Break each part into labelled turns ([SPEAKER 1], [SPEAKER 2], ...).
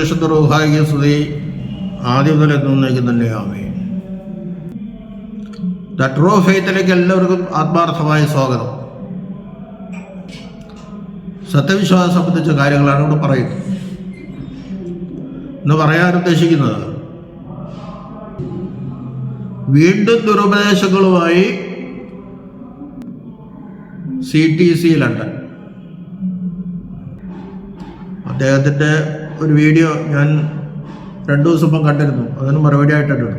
[SPEAKER 1] പരിശുദ്ധ റൂഹായിക്ക് സ്തുതി, ആദ്യം മുതൽ എന്നേക്കും തന്നെ ആമേൻ. ദ ട്രൂ ഫെയ്ത്തിലേക്ക് എല്ലാവർക്കും ആത്മാർത്ഥമായ സ്വാഗതം. സത്യവിശ്വാസം സംബന്ധിച്ച കാര്യങ്ങളാണ് ഇവിടെ പറയുന്നത്. എന്ന് പറയാൻ ഉദ്ദേശിക്കുന്നത് വീണ്ടും ദുരുപദേശങ്ങളുമായി CTC ലണ്ടൻ. അദ്ദേഹത്തിൻ്റെ ഒരു വീഡിയോ ഞാൻ 2 ദിവസം മുമ്പ് കണ്ടിരുന്നു. അതിന് മറുപടി ആയിട്ടാണ്.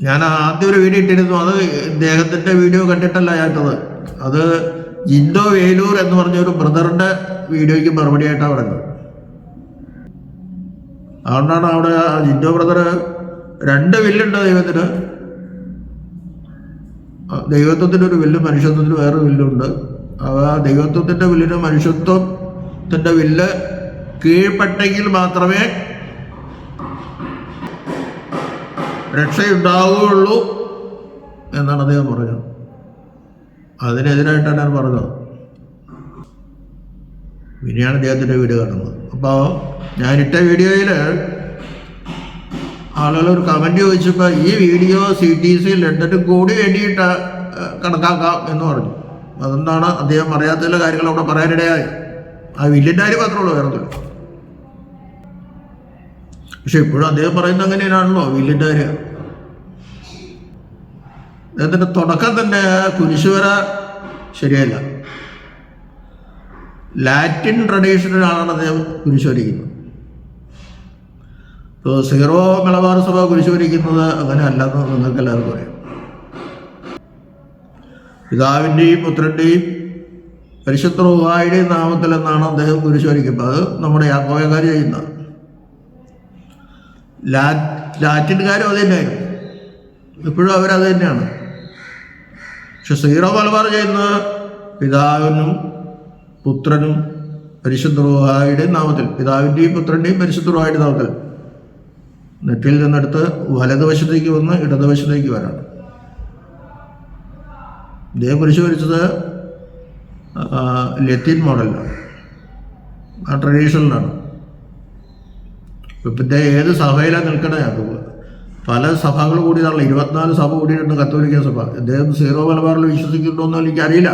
[SPEAKER 1] ഞാൻ ആദ്യം ഒരു വീഡിയോ ഇട്ടിരുന്നു. അത് ഇദ്ദേഹത്തിൻ്റെ വീഡിയോ കണ്ടിട്ടല്ല ഞാനത്. അത് ജിൻഡോ വേലൂർ എന്ന് പറഞ്ഞൊരു ബ്രദറിൻ്റെ വീഡിയോയ്ക്ക് മറുപടി ആയിട്ടാണ് പറയുന്നത്. അതുകൊണ്ടാണ് അവിടെ ജിൻഡോ ബ്രദർ 2 വില്ലുണ്ട് ദൈവത്തിന്. ദൈവത്വത്തിൻ്റെ ഒരു വില്ല്, മനുഷ്യത്വത്തിന് വേറൊരു വില്ലുണ്ട്. ആ ദൈവത്വത്തിൻ്റെ വില്ലിന് മനുഷ്യത്വത്തിൻ്റെ വില്ല് കീഴ്പ്പെട്ടെങ്കിൽ മാത്രമേ രക്ഷയുണ്ടാവുകയുള്ളൂ എന്നാണ് അദ്ദേഹം പറഞ്ഞത്. അതിനെതിരായിട്ടാണ് ഞാൻ പറഞ്ഞത്. പിന്നെയാണ് അദ്ദേഹത്തിൻ്റെ വീഡിയോ കാണുന്നത്. അപ്പോൾ ഞാനിട്ട വീഡിയോയിൽ ആളുകൾ ഒരു കമൻറ്റ് ചോദിച്ചപ്പോൾ ഈ വീഡിയോ CTC ലണ്ടന് കൂടി വേണ്ടിയിട്ട് കണക്കാക്കാം എന്ന് പറഞ്ഞു. അതെന്താണ് അദ്ദേഹം അറിയാത്ത കാര്യങ്ങൾ അവിടെ പറയാനിടയായി. ആ വില്ലിൻ്റെ കാര്യം മാത്രമേ ഉള്ളൂ, വേറെ. പക്ഷെ ഇപ്പോഴും അദ്ദേഹം പറയുന്നത് അങ്ങനെയാണല്ലോ വില്ലിൻ്റെ കാര്യം. അദ്ദേഹത്തിൻ്റെ തുടക്കം തന്നെ കുരിശുവര ശരിയല്ല. ലാറ്റിൻ ട്രഡീഷനിലാണ് അദ്ദേഹം കുരിശ് വരയ്ക്കുന്നത്. ഇപ്പോൾ സീറോ മലബാർ സഭ കുരിശ് വരയ്ക്കുന്നത് അങ്ങനെ അല്ലെന്ന് നിങ്ങൾക്ക് എല്ലാവർക്കും അറിയാം. പിതാവിൻ്റെയും പുത്രൻ്റെയും പരിശുദ്ധ റൂഹായുടെയും നാമത്തിൽ എന്നാണ് അദ്ദേഹം കുരിശ് വരയ്ക്കുന്നത്. അത് നമ്മുടെ യാക്കോബക്കാർ ചെയ്യുന്നത്. ലാറ്റിൻകാരും അത് തന്നെയായിരുന്നു, ഇപ്പോഴും അവരത് തന്നെയാണ്. പക്ഷെ സീറോ മലബാർ ചെയ്യുന്നത് പിതാവിനും പുത്രനും പരിശുദ്ധ റൂഹായുടെയും നാമത്തിൽ, പിതാവിൻ്റെയും പുത്രൻ്റെയും പരിശുദ്ധ റൂഹായുടെ നാമത്തിൽ നെറ്റിൽ നിന്നെടുത്ത് വലതുവശത്തേക്ക് വന്ന് ഇടതുവശത്തേക്ക് വരാണ്. ഇദ്ദേഹം കുരിശ് വരച്ചത് ലത്തീൻ മോഡലിലാണ്, ആ ട്രഡീഷനിലാണ്. ഇപ്പോഴത്തെ ഏത് സഭയിലാണ് നിൽക്കണേ? അത് പല സഭകൾ കൂടിയതാണല്ലോ. 24 സഭ കൂടിയിട്ടുണ്ട് കത്തോലിക്ക സഭ. ഇദ്ദേഹം സീറോ മലബാറിൽ വിശ്വസിക്കുന്നുണ്ടോയെന്ന് എനിക്കറിയില്ല.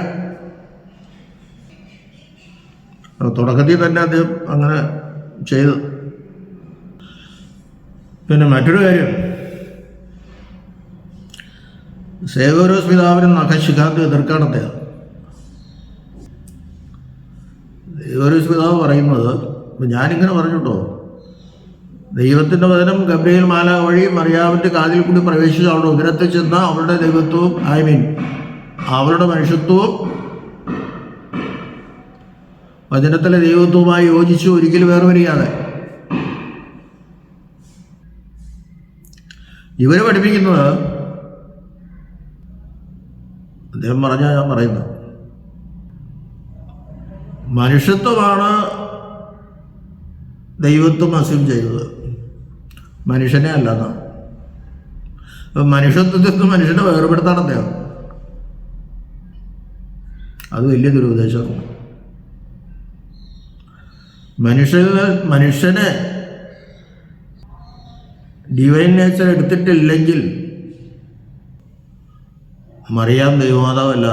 [SPEAKER 1] തുടക്കത്തിൽ തന്നെ അദ്ദേഹം അങ്ങനെ ചെയ്തു. പിന്നെ മറ്റൊരു കാര്യം, സേവ്യരോസ് പിതാവിനും നഖശിഖാന്ത് എതിർക്കാണ് അദ്ദേഹം. സേവ്യരോസ് പിതാവ് പറയുന്നത്, ഞാനിങ്ങനെ പറഞ്ഞിട്ടോ, ദൈവത്തിൻ്റെ വചനം ഗബ്രിയേൽ മാലാഖ വഴി മറിയാമിൻ്റെ കാതിൽ കൂടി പ്രവേശിച്ച് അവളുടെ ഉദരത്തിൽ ചെന്ന അവളുടെ ദൈവത്വവും അവളുടെ മനുഷ്യത്വവും വചനത്തിലെ ദൈവത്വവുമായി യോജിച്ച് ഒരിക്കലും വേർപിരിയാതെ. ഇവർ പഠിപ്പിക്കുന്നത്, അദ്ദേഹം പറഞ്ഞാൽ ഞാൻ പറയുന്നത്, മനുഷ്യത്വമാണ് ദൈവത്വം അസ്യൂം ചെയ്തത്, മനുഷ്യനെ അല്ലെന്നാണ്. അപ്പം മനുഷ്യത്വത്തിൽ നിന്ന് മനുഷ്യനെ വേർപെടുത്താണ് അദ്ദേഹം. അത് വലിയ ദുരുപദേശമാണ്. മനുഷ്യനെ ഡിവൈൻ നേച്ചർ എടുത്തിട്ടില്ലെങ്കിൽ മറിയാം ദൈവമാതാവല്ല,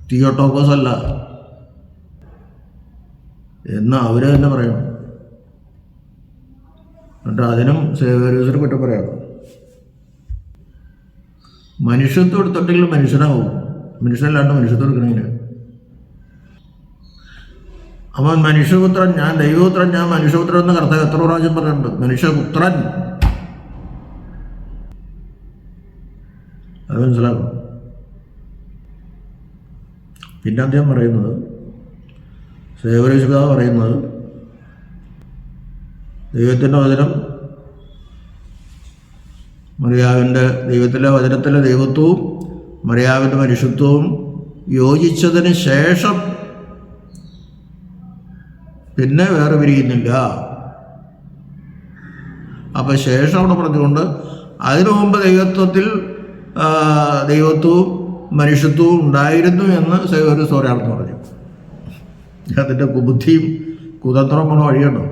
[SPEAKER 1] തിയോട്ടോക്കോസ് അല്ല എന്ന് അവർ തന്നെ പറയണം. എന്നിട്ട് അതിനും സേവ്യരോസിനെ കുറ്റം പറയാം. മനുഷ്യത്വം എടുത്തിട്ടെങ്കിൽ മനുഷ്യനാവും, മനുഷ്യനല്ലാണ്ട് മനുഷ്യത്വം എടുക്കണമെങ്കിൽ. അവൻ മനുഷ്യപുത്രൻ, ഞാൻ ദൈവപുത്രൻ, ഞാൻ മനുഷ്യപുത്രൻ എന്ന് കർത്താവ് എത്ര പ്രാവശ്യം പറഞ്ഞിട്ടുണ്ട്. മനുഷ്യപുത്രൻ, അത് മനസ്സിലാക്കണം. പിന്നെ അദ്ദേഹം പറയുന്നത്, സേവ്യരോസ് പിതാവ് പറയുന്നത്, ദൈവത്തിൻ്റെ വചനം മറിയാവിൻ്റെ, ദൈവത്തിലെ വചനത്തിലെ ദൈവത്വവും മറിയാവിൻ്റെ മനുഷ്യത്വവും യോജിച്ചതിന് ശേഷം പിന്നെ വേറെ പിരിയുന്നില്ല. അപ്പം ശേഷം അവിടെ പറഞ്ഞുകൊണ്ട് അതിനു മുമ്പ് ദൈവത്വവും മനുഷ്യത്വവും ഉണ്ടായിരുന്നു എന്ന് സേവ്യരോസ് ഒരാളെന്ന് പറഞ്ഞു. അതിൻ്റെ ബുദ്ധിയും കുതന്ത്രം പോണ വഴിയുണ്ടോ?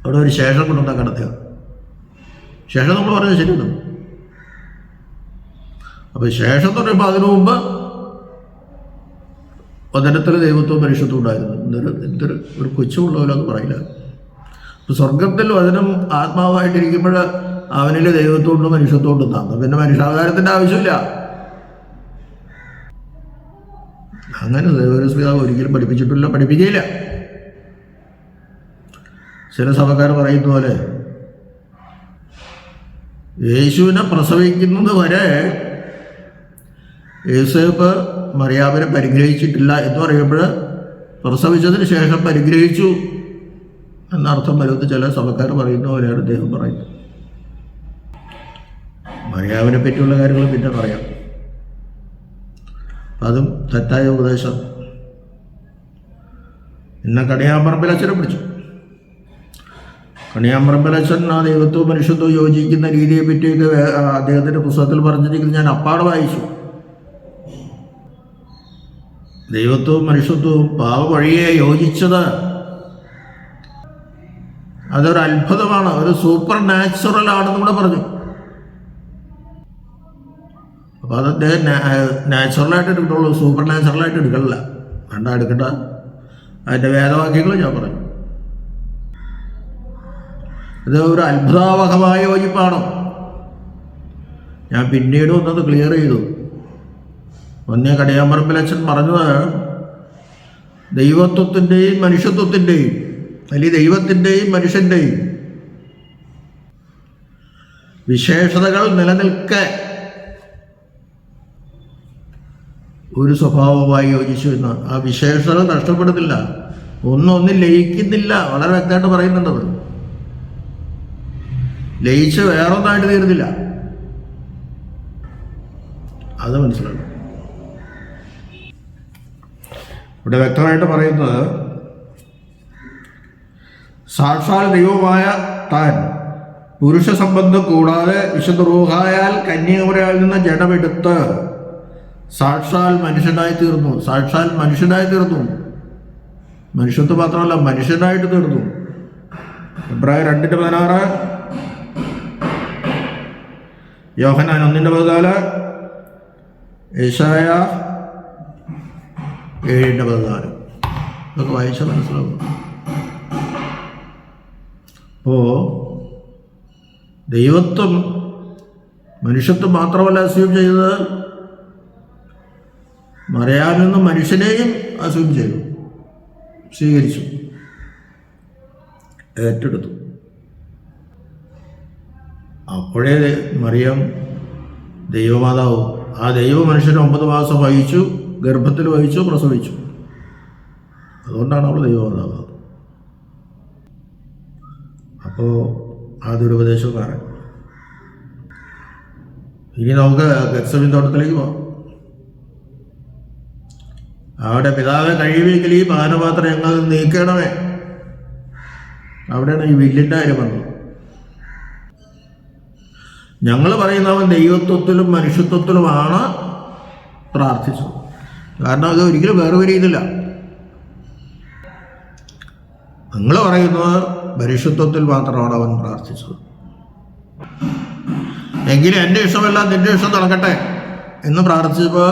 [SPEAKER 1] അവിടെ ഒരു ശേഷം കൊണ്ടുവന്നാൽ കിടത്തുക. ശേഷം നമ്മൾ പറഞ്ഞത് ശരിയുണ്ടോ? അപ്പോൾ ശേഷം എന്ന് പറയുമ്പോൾ അതിനു മുമ്പ് വചനത്തിൽ ദൈവത്വവും മനുഷ്യത്വം ഉണ്ടായിരുന്നു. എന്തൊരു ഒരു കൊച്ചുള്ളവരൊന്നും പറയില്ല. ഇപ്പം സ്വർഗത്തിൽ വചനം ആത്മാവായിട്ടിരിക്കുമ്പോൾ അവനിൽ ദൈവത്വം ഉണ്ട്, മനുഷ്യത്വം ഉണ്ട് എന്നാണ്. പിന്നെ മനുഷ്യാവതാരത്തിൻ്റെ ആവശ്യമില്ല. അങ്ങനെ ദൈവസ്പിതാവ് ഒരിക്കലും പഠിപ്പിച്ചിട്ടില്ല, പഠിപ്പിക്കുകയില്ല. ചില സഭക്കാർ പറയുന്ന പോലെ യേശുവിനെ പ്രസവിക്കുന്നത് വരെ യേശുപ്പ് മറിയാമിനെ പരിഗ്രഹിച്ചിട്ടില്ല എന്ന് പറയുമ്പോൾ പ്രസവിച്ചതിന് ശേഷം പരിഗ്രഹിച്ചു എന്നർത്ഥം വരുമെന്ന് ചില സഭക്കാർ പറയുന്ന പോലെയാണ് അദ്ദേഹം പറയുന്നത്. മറിയാമിനെ പറ്റിയുള്ള കാര്യങ്ങൾ പിന്നെ പറയാം. അതും തെറ്റായ ഉപദേശം. ഇന്ന് കണിയാമ്പറമ്പിലച്ഛനെ പിടിച്ചു. കണിയാമ്പറമ്പിലച്ഛൻ ആ ദൈവത്വവും മനുഷ്യത്വവും യോജിക്കുന്ന രീതിയെ പറ്റിയൊക്കെ അദ്ദേഹത്തിൻ്റെ പുസ്തകത്തിൽ പറഞ്ഞിരിക്കുന്നത് ഞാൻ അപ്പാടെ വായിച്ചു. ദൈവത്വവും മനുഷ്യത്വവും പാവ വഴിയെ യോജിച്ചത് അതൊരു അത്ഭുതമാണ്, ഒരു സൂപ്പർ നാച്ചുറൽ ആണെന്ന് കൂടെ പറഞ്ഞു. അപ്പോൾ അത് അദ്ദേഹം നാച്ചുറലായിട്ട് എടുക്കുള്ളൂ, സൂപ്പർ നാച്ചുറലായിട്ട് എടുക്കണില്ല. വേണ്ട, എടുക്കണ്ട. അതിൻ്റെ വേദവാക്യങ്ങൾ ഞാൻ പറഞ്ഞു. ഇത് ഒരു അത്ഭുതാവഹമായ യോജിപ്പാണോ? ഞാൻ പിന്നീട് ഒന്നത് ക്ലിയർ ചെയ്തു. ഒന്നേ കണിയാമ്പറമ്പിലച്ഛൻ പറഞ്ഞത് ദൈവത്വത്തിൻ്റെയും മനുഷ്യത്വത്തിൻ്റെയും, അല്ലെങ്കിൽ ദൈവത്തിൻ്റെയും മനുഷ്യൻ്റെയും വിശേഷതകൾ നിലനിൽക്കെ ഒരു സ്വഭാവമായി യോജിച്ചു എന്ന്. ആ വിശേഷത നഷ്ടപ്പെടുന്നില്ല, ഒന്നും ലയിക്കുന്നില്ല. വളരെ വ്യക്തമായിട്ട് പറയുന്നുണ്ടത്. ലയിച്ച് വേറൊന്നായിട്ട് തീരുന്നില്ല. അത് മനസ്സിലാക്കണം. ഇവിടെ വ്യക്തമായിട്ട് പറയുന്നത് സാക്ഷാൽ ദൈവമായ താൻ പുരുഷ സംബന്ധം കൂടാതെ വിശുദ്ധ റൂഹായാൽ കന്യാകുമാരിയിൽ നിന്ന് ജഡമെടുത്ത് സാക്ഷാൽ മനുഷ്യനായി തീർന്നു. സാക്ഷാൽ മനുഷ്യനായി തീർന്നു. മനുഷ്യത്വം മാത്രമല്ല, മനുഷ്യനായിട്ട് തീർന്നു. എബ്രായർ 2:16, യോഹന്നാൻ 1:14, യെശയ്യാ 7:14 ഇതൊക്കെ വായിച്ചാൽ മനസ്സിലാവും. അപ്പോൾ ദൈവത്വം മനുഷ്യത്വം മാത്രമല്ല അസ്യൂം ചെയ്തത്, മറിയാമിൽ നിന്ന് മനുഷ്യനെയും അസ്യൂം ചെയ്തു, സ്വീകരിച്ചു, ഏറ്റെടുത്തു. അപ്പോഴേ മറിയം ദൈവമാതാവും. ആ ദൈവ മനുഷ്യനെ 9 മാസം വഹിച്ചു, ഗർഭത്തിൽ വഹിച്ചു, പ്രസവിച്ചു. അതുകൊണ്ടാണ് അവൾ ദൈവമാതാവ്. അപ്പോൾ ആ ദുരുപദേശക്കാരൻ. ഇനി നമുക്ക് ഗത്സമീൻ തോട്ടത്തിലേക്ക് പോകാം. അവിടെ പിതാവെ കഴിയുമെങ്കിൽ ഈ പാനപാത്രം ഞങ്ങൾ നീക്കണമേ. അവിടെയാണ് ഈ വില്ലിൻ്റെ കാര്യം വന്നത്. ഞങ്ങൾ പറയുന്നവൻ ദൈവത്വത്തിലും മനുഷ്യത്വത്തിലുമാണ് പ്രാർത്ഥിച്ചത്. കാരണം അത് ഒരിക്കലും വേർതിരിയുന്നില്ല. നിങ്ങൾ പറയുന്നത് മനുഷ്യത്വത്തിൽ മാത്രമാണ് അവൻ പ്രാർത്ഥിച്ചത്. എങ്കിലും എൻ്റെ ഇഷ്ടമല്ല നിൻ്റെ ഇഷ്ടം നടക്കട്ടെ എന്ന് പ്രാർത്ഥിച്ചപ്പോൾ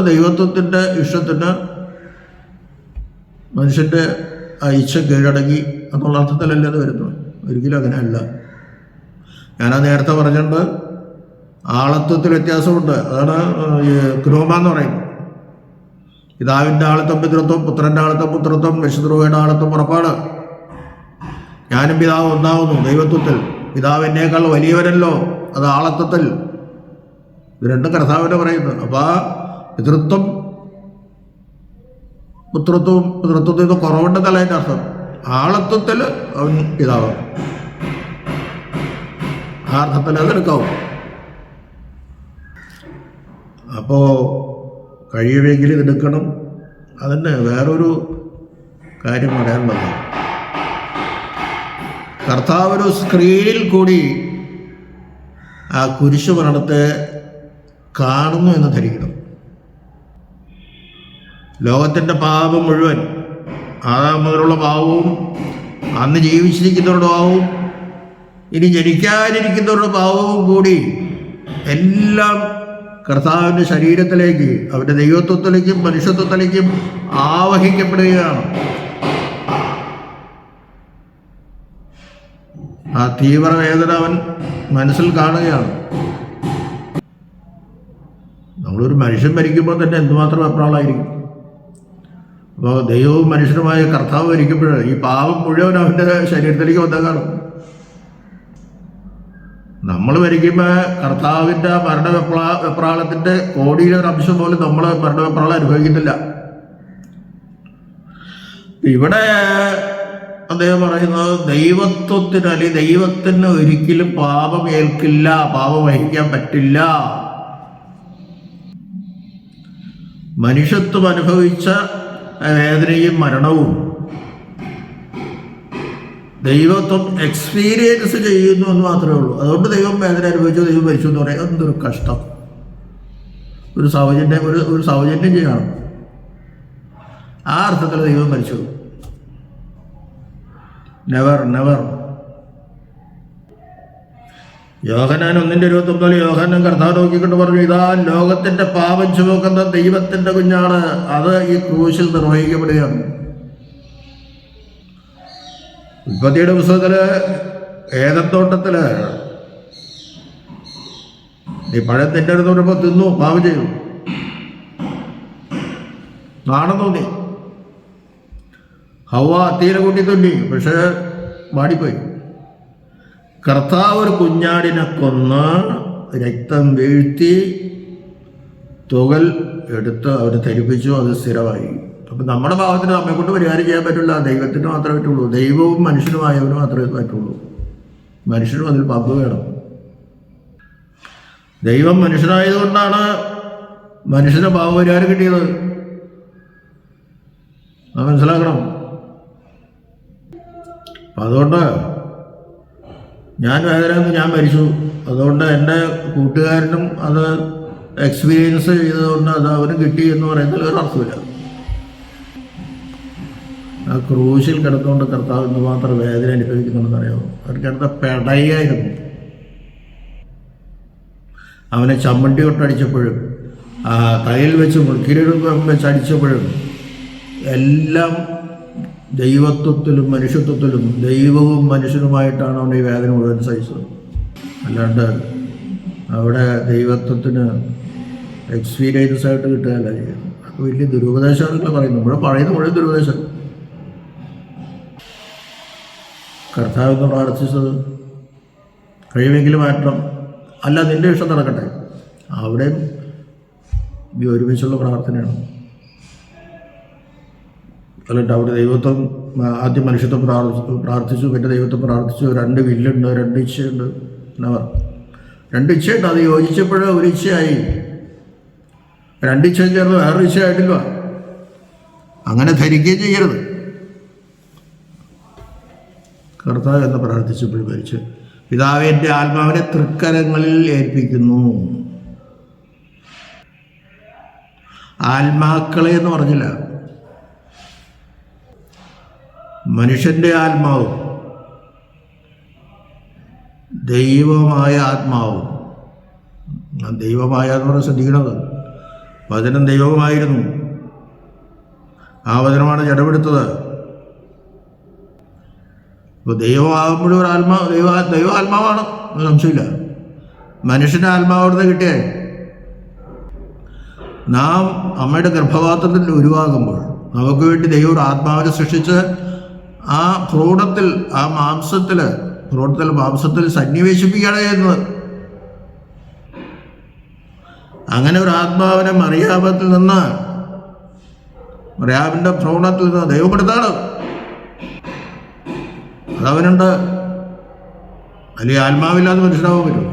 [SPEAKER 1] ദൈവത്വത്തിൻ്റെ ഇഷ്ടത്തിന് മനുഷ്യൻ്റെ ഇച്ഛ കീഴടങ്ങി എന്നുള്ള അർത്ഥത്തിലല്ലേ അത് വരുന്നത്. ഒരിക്കലും അങ്ങനെയല്ല. ഞാനത് നേരത്തെ പറഞ്ഞിട്ടുണ്ട്. ആളത്വത്തിൽ വ്യത്യാസമുണ്ട്. അതാണ് ക്രോമ എന്ന് പറയുന്നത്. പിതാവിൻ്റെ ആളത്വം പിതൃത്വം, പുത്രൻ്റെ ആളത്വം പുത്രത്വം, വിശുദ്ധയുടെ ആളത്വം പുറപ്പാട്. ഞാനും പിതാവ് ഒന്നാവുന്നു ദൈവത്വത്തിൽ. പിതാവ് എന്നേക്കാൾ വലിയവരല്ലോ, അത് ആളത്വത്തിൽ. ഇത് രണ്ടും കർത്താവിനെ പറയുന്നത്. അപ്പോൾ ആ പിതൃത്വം പുത്രത്വവും പിതൃത്വത്തിൽ നിന്ന് കുറവുണ്ടെന്നല്ല അതിൻ്റെ അർത്ഥം. ആളത്വത്തിൽ അവൻ പിതാവ്. ആ അർത്ഥത്തിൽ അതെടുക്കാവും. അപ്പോൾ കഴിയുമെങ്കിൽ ഇതെടുക്കണം. അതിന് വേറൊരു കാര്യം പറയാനുള്ളത്, കർത്താവ് ഒരു സ്ക്രീനിൽ കൂടി ആ കുരിശു മരണത്തെ കാണുന്നു എന്ന് ധരിക്കണം. ലോകത്തിൻ്റെ പാപം മുഴുവൻ, ആദാം മുതലുള്ള പാവവും അന്ന് ജീവിച്ചിരിക്കുന്നവരുടെ പാവവും ഇനി ജനിക്കാനിരിക്കുന്നവരുടെ പാവവും കൂടി എല്ലാം കർത്താവിൻ്റെ ശരീരത്തിലേക്ക്, അവൻ്റെ ദൈവത്വത്തിലേക്കും മനുഷ്യത്വത്തിലേക്കും ആവഹിക്കപ്പെടുകയാണ്. ആ തീവ്രവേദന അവൻ മനസ്സിൽ കാണുകയാണ്. നമ്മളൊരു മനുഷ്യൻ മരിക്കുമ്പോൾ തന്നെ എന്തുമാത്രം വെപ്രാളായിരിക്കും. അപ്പോൾ ദൈവവും മനുഷ്യനുമായ കർത്താവ് മരിക്കുമ്പോൾ ഈ പാവം മുഴുവൻ അവൻ്റെ ശരീരത്തിലേക്ക് വന്നേക്കാണ്. നമ്മൾ മരിക്കുമ്പോൾ കർത്താവിൻ്റെ വെപ്രാളത്തിൻ്റെ കോടിയിലൊരംശം പോലും നമ്മൾ മരണവെപ്രാളം അനുഭവിക്കുന്നില്ല. ഇവിടെ അദ്ദേഹം പറയുന്നത് ദൈവത്വത്തിന് അല്ലെങ്കിൽ ദൈവത്തിന് ഒരിക്കലും പാപം ഏൽക്കില്ല, പാപം വഹിക്കാൻ പറ്റില്ല. മനുഷ്യത്വം അനുഭവിച്ച വേദനയും മരണവും ദൈവത്വം എക്സ്പീരിയൻസ് ചെയ്യുന്നു എന്ന് മാത്രമേ ഉള്ളൂ. അതുകൊണ്ട് ദൈവം വേദന അനുഭവിച്ചു, ദൈവം മരിച്ചു എന്ന് പറയാം. എന്തൊരു കഷ്ടം! ഒരു സൗജന്യം ചെയ്യണം. ആ അർത്ഥത്തിൽ ദൈവം മരിച്ചു. നെവർ. യോഹന്നാൻ 1:29 യോഹന്നാൻ കർത്താവ് നോക്കിക്കൊണ്ട് പറഞ്ഞു, ഇതാ ലോകത്തിന്റെ പാപം ചുമക്കുന്ന ദൈവത്തിന്റെ കുഞ്ഞാണ്, അത് ഈ ക്രൂശിൽ നിർവഹിക്കപ്പെടുകയാണ്. ഉൽപ്പത്തിയുടെ പുസ്തകത്തില് ഏദത്തോട്ടത്തില് ഈ പഴം തിൻ്റെ അടുത്ത് വരുമ്പോൾ തിന്നു, പാപം ചെയ്തു, നാണം തോന്നി. ഹവ്വ തീരെ കൂട്ടി തുന്നി, പക്ഷേ വാടിപ്പോയി. കർത്താവ് ഒരു കുഞ്ഞാടിനെ കൊന്ന് രക്തം വീഴ്ത്തി തുകൽ എടുത്ത് അവരെ ധരിപ്പിച്ചു, അത് സ്ഥിരമായി. അപ്പം നമ്മുടെ പാവത്തിന് നമ്മെ കൊണ്ട് പരിഹാരം ചെയ്യാൻ പറ്റില്ല, ദൈവത്തിന് മാത്രമേ പറ്റുള്ളൂ. ദൈവവും മനുഷ്യനുമായവന് മാത്രമേ പറ്റുള്ളൂ. മനുഷ്യനും അതിൽ പങ്ക് വേണം. ദൈവം മനുഷ്യനായതുകൊണ്ടാണ് മനുഷ്യന് പാപപരിഹാരം കിട്ടിയത്. അത് മനസ്സിലാക്കണം. അപ്പം അതുകൊണ്ട് ഞാൻ മരിച്ചു, അതുകൊണ്ട് എൻ്റെ കൂട്ടുകാരനും അത് എക്സ്പീരിയൻസ് ചെയ്തതുകൊണ്ട് അത് അവന് കിട്ടി എന്ന് പറയുന്നതിൽ ഒരു അർത്ഥമില്ല. ആ ക്രൂശിൽ കിടന്നുകൊണ്ട് കർത്താവ് എന്തുമാത്രം വേദന അനുഭവിക്കുന്നുണ്ടെന്ന് അറിയാമോ? അവർക്കടുത്ത പെടയായിരുന്നു. അവനെ ചമ്മണ്ടി കൊട്ടടിച്ചപ്പോഴും തലയിൽ വെച്ച് മുൾക്കിരീടം വെച്ച് അടിച്ചപ്പോഴും എല്ലാം ദൈവത്വത്തിലും മനുഷ്യത്വത്തിലും ദൈവവും മനുഷ്യനുമായിട്ടാണ് അവൻ ഈ വേദന മുഴുവൻ സഹിച്ചത്. അല്ലാണ്ട് അവിടെ ദൈവത്വത്തിന് എക്സ്പീരിയൻസ് ആയിട്ട് കിട്ടുകയല്ല ചെയ്യുന്നത്. അത് വലിയ ദുരുപദേശമാണെന്നൊക്കെ പറയുന്നു. ഇവിടെ പറയുന്നത് മുഴുവൻ ദുരുപദേശം. കർത്താവെന്ന് പ്രാർത്ഥിച്ചത് കഴിയുമെങ്കിലും മാറ്റണം, അല്ല നിൻ്റെ ഇഷ്ടം നടക്കട്ടെ. അവിടെയും ഈ ഒരുമിച്ചുള്ള പ്രാർത്ഥനയാണ്. അല്ലിട്ട് അവിടെ ദൈവത്വം ആദ്യം മനുഷ്യത്വം പ്രാർത്ഥിച്ചു, പിന്നെ ദൈവത്വം പ്രാർത്ഥിച്ചു. 2 വില്ലുണ്ട്, 2 ഇച്ഛയുണ്ട്. എന്നവർ 2 ഇച്ഛയുണ്ട്. അത് യോജിച്ചപ്പോഴേ ഒരു ഇച്ഛയായി. 2 ഇച്ഛയും ചേർന്ന് വേറൊരു ഇച്ഛയായിട്ടില്ല. അങ്ങനെ ധരിക്കുകയും ചെയ്യരുത്. കർത്താവ് എന്ന് പ്രാർത്ഥിച്ചപ്പോൾ മരിച്ച്, പിതാവേ എൻ്റെ ആത്മാവിനെ തൃക്കരങ്ങളിൽ ഏൽപ്പിക്കുന്നു. ആത്മാക്കളെ എന്ന് പറഞ്ഞില്ല, മനുഷ്യൻ്റെ ആത്മാവും ദൈവമായ ആത്മാവും. ദൈവമായ എന്ന് പറഞ്ഞാൽ ശ്രദ്ധിക്കണത്, വചനം ദൈവമായിരുന്നു, ആ വചനമാണ് ജഡമെടുത്തത്. ഇപ്പോൾ ദൈവമാകുമ്പോഴും ഒരു ദൈവാത്മാവാണ്, സംശയമില്ല. മനുഷ്യൻ്റെ ആത്മാവ് അവിടുന്ന് കിട്ടിയേ. നാം അമ്മയുടെ ഗർഭപാത്രത്തിൽ ഉരുവാകുമ്പോൾ നമുക്ക് വേണ്ടി ദൈവം ഒരു ആത്മാവിനെ സൃഷ്ടിച്ച് ആ ഭ്രൂണത്തിൽ മാംസത്തിൽ സന്നിവേശിപ്പിക്കുകയാണ് ചെയ്യുന്നത്. അങ്ങനെ ഒരു ആത്മാവിനെ മറിയാമിൻ്റെ ഭ്രൂണത്തിൽ നിന്ന് ദൈവം കൊടുത്താണ്. അതവനുണ്ട്. അല്ലെങ്കിൽ ആത്മാവില്ലാതെ മനുഷ്യനാവാൻ പറ്റും.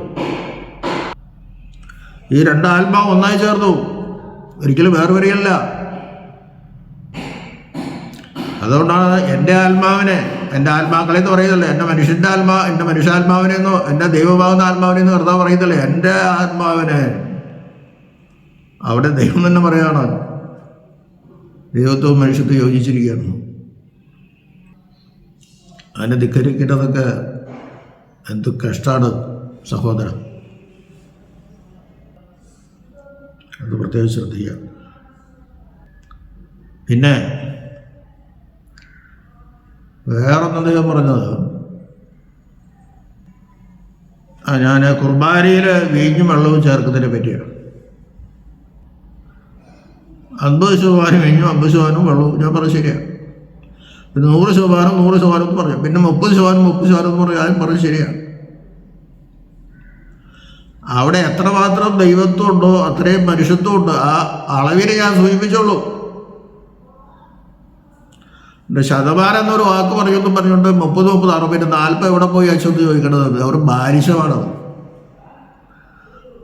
[SPEAKER 1] ഈ 2 ആത്മാവ് ഒന്നായി ചേർന്നു, ഒരിക്കലും വേർവരികയല്ല. അതുകൊണ്ടാണ് എൻ്റെ ആത്മാക്കളെ എന്ന് പറയുന്നില്ല, എൻ്റെ മനുഷ്യാത്മാവിനെന്നോ എൻ്റെ ദൈവമാകുന്ന ആത്മാവിനെന്നോ കർത്താവ് പറയുന്നില്ല. എൻ്റെ ആത്മാവിനെ അവിടെ ദൈവം തന്നെ പറയാണ്. ദൈവത്വവും മനുഷ്യത്വം യോജിച്ചിരിക്കുകയാണ്. അതിനെ ധിക്കരിക്കേണ്ടതൊക്കെ എന്ത് കഷ്ടമാണ് സഹോദരൻ. അത് പ്രത്യേകം ശ്രദ്ധിക്കുക. പിന്നെ വേറൊന്നും ദൈവം പറഞ്ഞത്, ഞാൻ കുർബാനയിൽ വീഞ്ഞും വെള്ളവും ചേർക്കുന്നതിനെ പറ്റിയാണ്. 50% വീഞ്ഞും 50% വെള്ളവും. ഞാൻ പറഞ്ഞത് ശരിയാണ്. പിന്നെ 100% എന്ന് പറഞ്ഞു. പിന്നെ 30% എന്ന് പറഞ്ഞു. ആരും പറഞ്ഞത് ശരിയാണ്. അവിടെ എത്രമാത്രം ദൈവത്വം ഉണ്ടോ അത്രയും മനുഷ്യത്വം ഉണ്ട്. ആ അളവിനെ ഞാൻ സൂചിപ്പിച്ചുള്ളൂ. ശതമാനം എന്നൊരു വാക്ക് പറയുമെന്നും പറഞ്ഞുകൊണ്ട് 30, 60, പിന്നെ 40 എവിടെ പോയി അച്ഛൻ ചോദിക്കേണ്ടത്? അവർ ബാലിശമാണത്.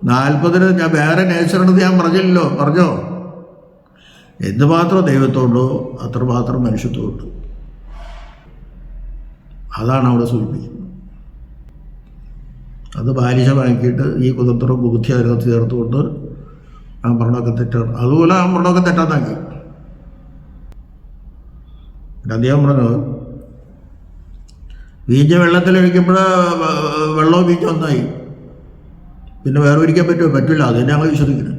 [SPEAKER 1] 40 ഞാൻ വേറെ നേച്ചറുണ്ടെന്ന് ഞാൻ പറഞ്ഞില്ലല്ലോ. പറഞ്ഞോ? എന്തുമാത്രം ദൈവത്വം ഉണ്ടോ അത്രമാത്രം മനുഷ്യത്വമുണ്ട്. അതാണ് അവിടെ സൂചിപ്പിക്കുന്നത്. അത് ബാലിശമാക്കിയിട്ട് ഈ കുതന്ത്രം ബുദ്ധി അതിനകത്ത് ചേർത്തുകൊണ്ട് ആ മരണമൊക്കെ തെറ്റാണ്. അതുപോലെ ആ മരണമൊക്കെ തെറ്റാന്നാക്കി. അദ്ദേഹം പറഞ്ഞത്, വീഞ്ഞ വെള്ളത്തിലൊഴിക്കുമ്പോൾ വെള്ളവും വീഞ്ഞ ഒന്നായി. പിന്നെ വേറെ ഒരിക്കാൻ പറ്റുമോ? പറ്റില്ല. അതിനെ ഞങ്ങൾ വിശ്വസിക്കുന്നത്.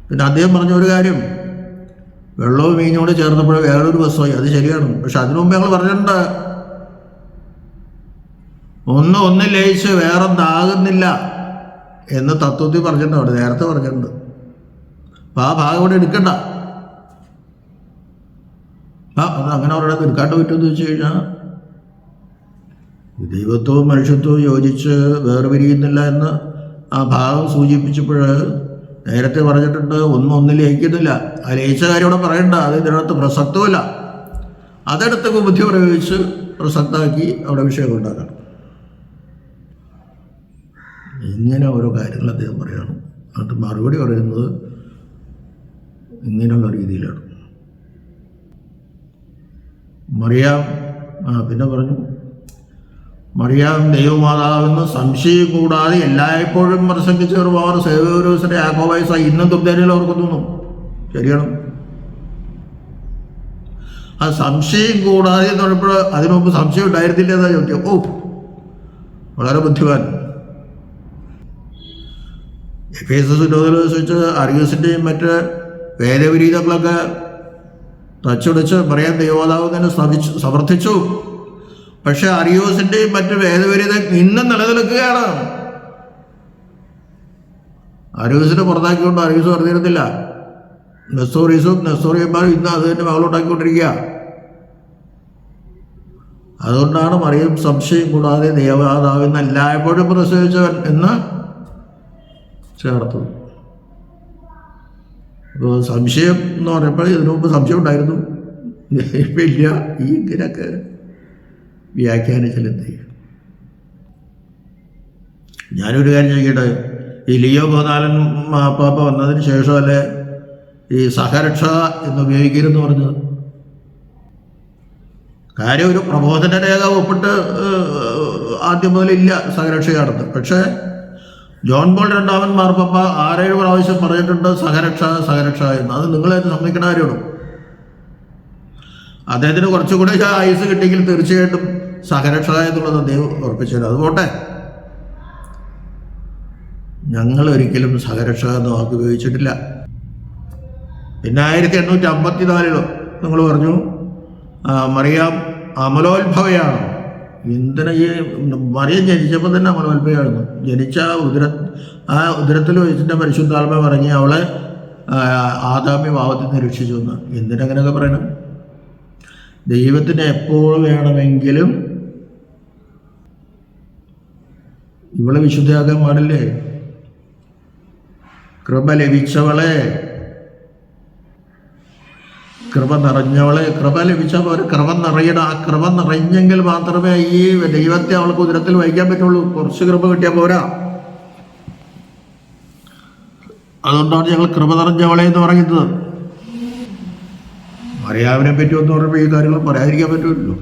[SPEAKER 1] പിന്നെ അദ്ദേഹം പറഞ്ഞ ഒരു കാര്യം, വെള്ളവും വീഞ്ഞോട് ചേർന്നപ്പോൾ വേറൊരു വസ്തുവായി. അത് ശരിയാണ്. പക്ഷെ അതിനു മുമ്പ് ഞങ്ങൾ പറഞ്ഞിട്ടുണ്ട്, ഒന്നും ലയിച്ച് വേറൊന്നാകുന്നില്ല എന്ന് തത്വത്തിൽ പറഞ്ഞിട്ടുണ്ട്. അവിടെ നേരത്തെ പറഞ്ഞിട്ടുണ്ട്. അപ്പം ആ ഭാഗം ഇവിടെ എടുക്കണ്ട. അത് അങ്ങനെ അവരുടെ എടുക്കാണ്ട് പറ്റുമെന്ന് വെച്ച് കഴിഞ്ഞാൽ ദൈവത്വവും മനുഷ്യത്വവും യോജിച്ച് വേർപിരിയുന്നില്ല എന്ന് ആ ഭാഗം സൂചിപ്പിച്ചപ്പോൾ നേരത്തെ പറഞ്ഞിട്ടുണ്ട്, ഒന്നും ലയിക്കുന്നില്ല. ആ ലയിച്ച കാര്യം ഇവിടെ പറയണ്ട. അത് ഇതിനകത്ത് പ്രസക്തവുമില്ല. അതെടുത്ത് ബുദ്ധി പ്രയോഗിച്ച് പ്രസക്തമാക്കി അവിടെ വിഷയം ഉണ്ടാക്കണം. ഇങ്ങനെ ഓരോ കാര്യങ്ങൾ അദ്ദേഹം പറയണം. എന്നിട്ട് മറുപടി പറയുന്നത് ഇങ്ങനെയുള്ള രീതിയിലാണ്. മറിയാം പിന്നെ പറഞ്ഞു, മറിയാം ദൈവമാതാവെന്ന് സംശയം കൂടാതെ എല്ലായ്പ്പോഴും പ്രസംഗിച്ച ഒരു പവർ സേവ്യരുടെ യാക്കോബായ ഇന്നും തുബ്ദാനിയിൽ ഓർക്കുന്നു. ശരിയാണ്. ആ സംശയം കൂടാതെ എന്ന് പറയുമ്പോൾ അതിനു മുമ്പ് സംശയം ഉണ്ടായിരുന്നില്ല എന്നാ ചോദിക്കാം. വളരെ ബുദ്ധിമാൻ. എഫേസസ് വെച്ച് അറിയൂസിൻ്റെയും മറ്റ് വേദവിരീതങ്ങളൊക്കെ തച്ചുടച്ച് പറയാൻ ദൈവമാതാവ് തന്നെ സമർത്ഥിച്ചു. പക്ഷെ അറിയൂസിൻ്റെയും മറ്റ് വേദവിരീതം ഇന്നും നിലനിൽക്കുകയാണ്. അറിയൂസിനെ പുറത്താക്കിക്കൊണ്ട് അറിയൂസ് പറഞ്ഞിരുന്നില്ല. നെസ്തോറിയന്മാരും ഇന്ന് അത് തന്നെ മകളുണ്ടാക്കിക്കൊണ്ടിരിക്കുക. അതുകൊണ്ടാണ് മറിയം സംശയം കൂടാതെ ദൈവമാതാവെന്ന് എല്ലായ്പ്പോഴും പ്രസവിച്ചവൻ എന്ന് ചേർത്തത്. അപ്പോൾ സംശയം എന്ന് പറഞ്ഞപ്പോൾ ഇതിനു മുമ്പ് സംശയം ഉണ്ടായിരുന്നു, ഇപ്പം ഇല്ല. ഈ ഇതിനൊക്കെ വ്യാഖ്യാനിച്ചാൽ എന്ത് ചെയ്യും? ഞാനൊരു കാര്യം ചോദിക്കട്ടെ, ഈ ലിയോ 14 മാപ്പാപ്പ വന്നതിന് ശേഷമല്ലേ ഈ സഹരക്ഷ എന്ന് ഉപയോഗിക്കരുതെന്ന് പറഞ്ഞത്? കാര്യം ഒരു പ്രബോധന രേഖ ഒപ്പിട്ട് ആദ്യം മുതലില്ല സഹരക്ഷയാണെന്ന്. പക്ഷേ ജോൺ പോൾ 2 മാർപ്പാപ്പ 6-7 പ്രാവശ്യം പറഞ്ഞിട്ടുണ്ട് സഹരക്ഷ എന്ന്. അത് നിങ്ങളത് സമ്മതിക്കണ കാര്യമാണ്. അദ്ദേഹത്തിന് കുറച്ചുകൂടെ ആയുസ് കിട്ടിയെങ്കിൽ തീർച്ചയായിട്ടും സഹരക്ഷ എന്നുള്ളത് അദ്ദേഹം ഉറപ്പിച്ചത്. അത് പോട്ടെ, ഞങ്ങൾ ഒരിക്കലും സഹരക്ഷ എന്ന് വാക്ക് ഉപയോഗിച്ചിട്ടില്ല. പിന്നെ 1854 നിങ്ങൾ പറഞ്ഞു മറിയാം അമലോത്ഭവയാണ്. എന്തിനാ ഈ മറിയം ജനിച്ചപ്പോൾ തന്നെ അമലോത്ഭവമായിരുന്നു. ജനിച്ച ഉദരത്തിൽ വെച്ചിട്ട് പരിശുദ്ധാത്മ പറഞ്ഞ് അവളെ ആദാമ്യ ഭാവത്തിൽ നിന്ന് രക്ഷിച്ചു എന്ന്. എന്തിനങ്ങനെയൊക്കെ പറയണം? ദൈവത്തിന് എപ്പോൾ വേണമെങ്കിലും ഇവളെ വിശുദ്ധയാക്കാൻ പാടില്ലേ? കൃപ ലഭിച്ചവളെ, കൃപ നിറഞ്ഞവളെ, കൃപ ലഭിച്ച പോലെ കൃപ നിറയണം. ആ കൃപ നിറഞ്ഞെങ്കിൽ മാത്രമേ ഈ ദൈവത്തെ അവൾക്ക് ഉദരത്തിൽ വഹിക്കാൻ പറ്റുള്ളൂ. കുറച്ച് കൃപ കിട്ടിയാൽ പോരാ. അതുകൊണ്ടാണ് ഞങ്ങൾ കൃപ നിറഞ്ഞവളെ എന്ന് പറയുന്നത്. മറിയാവിനെ പറ്റി ഒന്ന് പറയുമ്പോൾ ഈ കാര്യങ്ങൾ പറയാതിരിക്കാൻ പറ്റുമല്ലോ.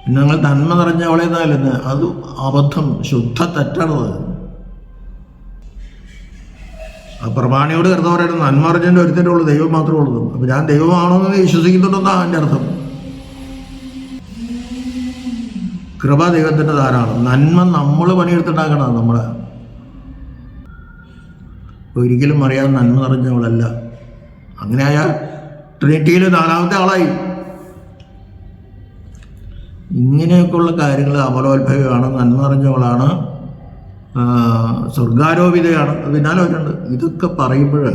[SPEAKER 1] പിന്നെ ഞങ്ങൾ നന്മ നിറഞ്ഞവളെ എന്നല്ലെന്ന്, അത് അബദ്ധം, ശുദ്ധ തെറ്റാണത്. ആ പ്രമാണിയോട് കർത്താവ് പറയുന്നത് നന്മ അറിഞ്ഞതിൻ്റെ ഒരുത്തൻ്റെ ഉള്ളൂ, ദൈവം മാത്രമേ ഉള്ളൂ. അപ്പം ഞാൻ ദൈവമാണോ എന്ന് വിശ്വസിക്കുന്നുണ്ടെന്നാണ് എൻ്റെ അർത്ഥം. കൃപ ദൈവത്തിൻ്റെ ധാരാളം. നന്മ നമ്മൾ പണിയെടുത്തുണ്ടാക്കണം. നമ്മളെ ഒരിക്കലും അറിയാൻ നന്മ നിറഞ്ഞവളല്ല. അങ്ങനെയായ ട്രിനിറ്റിയിൽ 4ാമത്തെ ആളായി. ഇങ്ങനെയൊക്കെയുള്ള കാര്യങ്ങൾ അമലോത്ഭവമാണ്, നന്മ നിറഞ്ഞവളാണ്, സ്വർഗാരോപിതയാണ്, പിന്നാലെ വരുന്നുണ്ട്. ഇതൊക്കെ പറയുമ്പോൾ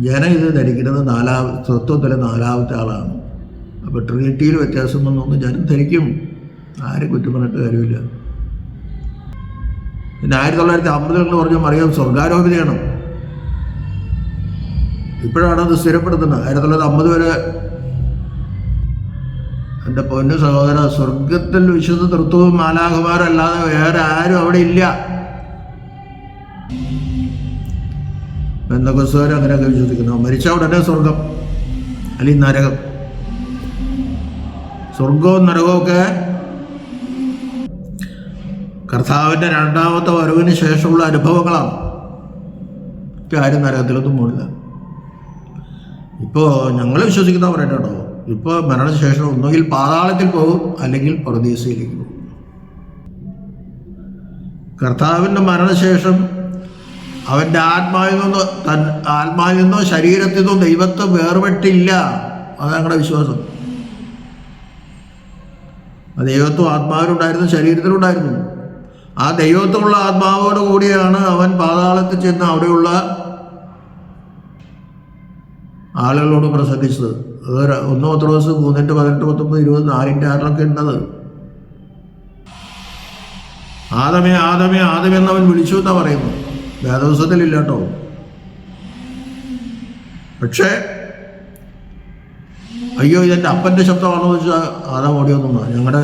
[SPEAKER 1] ജനം ഇത് ധരിക്കുന്നത് സ്വത്വത്തിലെ 4ാമത്തെ ആളാണ്. അപ്പോൾ ട്രിനിറ്റിയിൽ വ്യത്യാസം വന്നൊന്നും ജനം ധരിക്കും. ആരും കുറ്റം പറഞ്ഞിട്ട് കാര്യമില്ല. പിന്നെ 1950 പറഞ്ഞ മറിയാം സ്വർഗാരോപിതയാണ്. ഇപ്പോഴാണ് അത് സ്ഥിരപ്പെടുത്തുന്നത്. 1950 വരെ എൻ്റെ പൊന്നു സഹോദര, സ്വർഗത്തിൽ വിശുദ്ധ തൃത്വവും മാലാഖമാരല്ലാതെ വേറെ ആരും അവിടെ ഇല്ല. പെന്തക്കോസ്തുകാർ അങ്ങനെയൊക്കെ വിശ്വസിക്കുന്നു. മരിച്ച ഉടനെ സ്വർഗം അല്ലെങ്കിൽ നരകം. സ്വർഗവും നരകവും ഒക്കെ കർത്താവിൻ്റെ 2ാമത്തെ വരവിന് ശേഷമുള്ള അനുഭവങ്ങളാണ്. ആരും നരകത്തിലൊന്നും പോകില്ല. ഇപ്പോൾ ഞങ്ങൾ വിശ്വസിക്കുന്ന പറയട്ടെ കേട്ടോ, ഇപ്പോൾ മരണശേഷം ഒന്നുകിൽ പാതാളത്തിൽ പോകും അല്ലെങ്കിൽ പറുദീസയിലേക്ക് പോകും. കർത്താവിൻ്റെ മരണശേഷം അവൻ്റെ ആത്മാവിൽ നിന്നോ ശരീരത്തിൽ നിന്നോ ദൈവത്തെ വേർപെട്ടില്ല. അതാണ് ഞങ്ങളുടെ വിശ്വാസം. ആ ദൈവത്വം ആത്മാവിലുണ്ടായിരുന്നു, ശരീരത്തിലുണ്ടായിരുന്നു. ആ ദൈവത്വമുള്ള ആത്മാവോട് കൂടിയാണ് അവൻ പാതാളത്തിൽ ചെന്ന് അവിടെയുള്ള ആളുകളോട് പ്രസംഗിച്ചത്. അത് 1 പത്രോസ് 3:18-19-20-4-6 ഉണ്ടത്. ആദമേ ആദമേ ആദമേ എന്നവൻ വിളിച്ചു എന്നാണ് പറയുന്നത്. വേദപുസ്തകത്തിലില്ല കേട്ടോ. പക്ഷേ അയ്യോ ഇതെൻ്റെ അപ്പൻ്റെ ശബ്ദമാണോ എന്ന് വെച്ചാൽ ആദാം ഓടിയൊന്നും ഞങ്ങളുടെ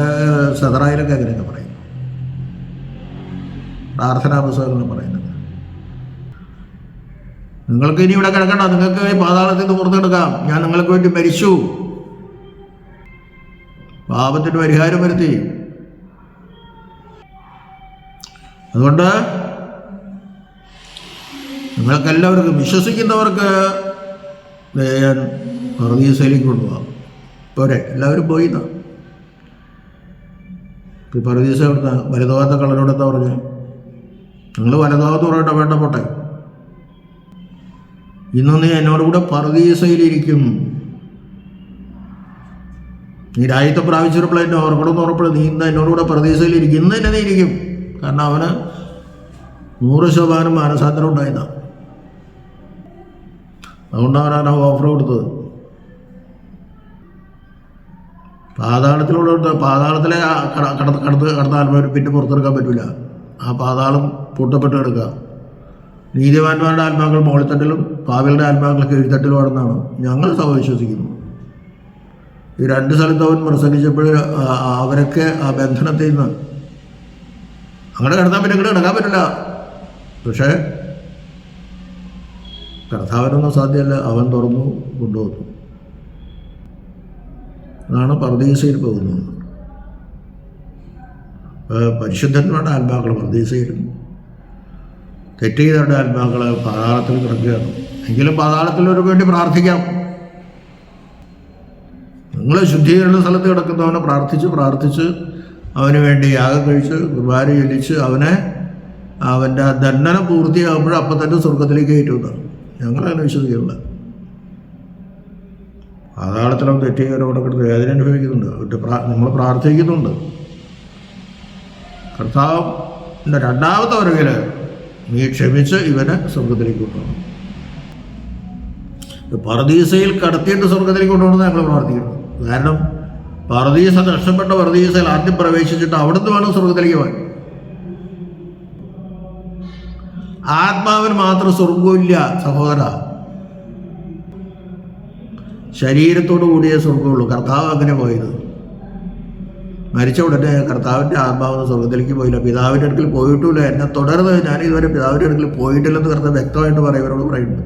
[SPEAKER 1] സദറായിലൊക്കെ അങ്ങനെയൊക്കെ പറയും. പ്രാർത്ഥനാ പുസ്തകങ്ങൾ പറയുന്നത്. നിങ്ങൾക്ക് ഇനി ഇവിടെ കിടക്കണ്ട, നിങ്ങൾക്ക് പാതാളത്തിൽ നിന്ന് പുറത്തെടുക്കാം, ഞാൻ നിങ്ങൾക്ക് വേണ്ടി മരിച്ചു, പാപത്തിന് പരിഹാരം വരുത്തി. അതുകൊണ്ട് നിങ്ങൾക്കെല്ലാവർക്കും വിശ്വസിക്കുന്നവർക്ക് ഞാൻ പറുദീസയിലേക്ക് കൊണ്ടുപോകാം. പോരെ, എല്ലാവരും പോയിന്നാ. ഈ പറുദീസ എവിടുന്ന വലതുഭാഗത്തെ കളരോട് എന്താ പറഞ്ഞു? നിങ്ങൾ വലതുഭാഗത്ത് പറയട്ടെ, വേണ്ട പോട്ടെ. ഇന്ന് നീ എന്നോട് കൂടെ പറുദീസയിലിരിക്കും. നീ രാജ്യത്തെ പ്രാപിച്ചപ്പോൾ എന്നെ ഓർക്കണമെന്ന് ഉറപ്പെടും. നീ ഇന്ന് എന്നോട് കൂടെ പറുദീസയിലിരിക്കും. ഇന്ന് തന്നെ നീ ഇരിക്കും. കാരണം അവന് 100% മാനസാന്തരം ഉണ്ടായതാണ്. അതുകൊണ്ടാണ് അവൻ ഓഫർ കൊടുത്തത്. പാതാളത്തിലെ കടന്ന ആത്മാവിന് പിന്നെ പുറത്തെടുക്കാൻ പറ്റില്ല. ആ പാതാളം പൂട്ടപ്പെട്ട് കിടക്കുക. നീതിമാന്മാരുടെ ആത്മാക്കൾ മുകളിൽത്തട്ടിലും പാപികളുടെ ആത്മാക്കൾ കീഴ്ത്തട്ടിലുമാണെന്നാണ് ഞങ്ങൾ വിശ്വസിക്കുന്നു. ഈ 2 സ്ഥലത്ത് അവൻ പ്രസംഗിച്ചപ്പോൾ അവരൊക്കെ ആ ബന്ധനത്തിൽ നിന്ന് അങ്ങനെ കിടന്നാൽ പിന്നെ ഇങ്ങോട്ട് കിടക്കാൻ പറ്റില്ല. പക്ഷേ കർത്താവിനൊന്നും സാധ്യമല്ല. അവൻ തുറന്നു കൊണ്ടുവന്നു. അതാണ് പറുദീസയിൽ പോകുന്നത്. പരിശുദ്ധന്മാരുടെ ആത്മാക്കൾ പറുദീസയിലും തെറ്റ് ചെയ്തവരുടെ ആത്മാക്കൾ പാതാളത്തിൽ കിടക്കുകയാണ്. എങ്കിലും പാതാളത്തിലൊരു വേണ്ടി പ്രാർത്ഥിക്കാം. നിങ്ങൾ ശുദ്ധീകരണ സ്ഥലത്ത് കിടക്കുന്നവനെ പ്രാർത്ഥിച്ച് അവന് വേണ്ടി യാഗം കഴിച്ച് കുർബാന ചൊല്ലിച്ച് അവൻ്റെ ദണ്ഡനം പൂർത്തിയാകുമ്പോൾ അപ്പം തന്നെ സ്വർഗത്തിലേക്ക് കയറ്റുന്നതാണ്. ഞങ്ങളങ്ങനെ വിശ്വസിക്കുന്നില്ല. പാതാളത്തിലും തെറ്റ് ചെയ്തവരോടെ കിടന്ന് വേദന അനുഭവിക്കുന്നുണ്ട്. നമ്മൾ പ്രാർത്ഥിക്കുന്നുണ്ട്. കർത്താവിൻ്റെ 2ാമത്തെ വരവിൽ നീ ക്ഷമിച്ച് ഇവനെ സ്വർഗത്തിലേക്ക് കൊണ്ടുപോകണം. പറുദീസയിൽ കടത്തിയിട്ട് സ്വർഗത്തിലേക്ക് കൊണ്ടുപോകണമെന്ന് ഞങ്ങൾ പ്രാർത്ഥിക്കുന്നു. കാരണം പറുദീസ നഷ്ടപ്പെട്ട പറുദീസയിൽ ആദ്യം പ്രവേശിച്ചിട്ട് അവിടുന്ന് വേണം സ്വർഗത്തിലേക്ക് പോകാൻ. ആത്മാവിന് മാത്രം സ്വർഗമില്ല സഹോദര. ശരീരത്തോടു കൂടിയേ സ്വർഗമുള്ളൂ. കർത്താവ് അങ്ങനെ പോയത്. മരിച്ച ഉടനെ കർത്താവിൻ്റെ ആത്മാവെന്ന് സ്വർഗത്തിലേക്ക് പോയില്ല. പിതാവിൻ്റെ അടുക്കൽ പോയിട്ടുമില്ല. എന്നെ തുടർന്ന് ഞാനിതുവരെ പിതാവിൻ്റെ അടുക്കൽ പോയിട്ടില്ലെന്ന് കർത്താവ് വ്യക്തമായിട്ട് പറയുന്നവരോട് പറയുന്നുണ്ട്.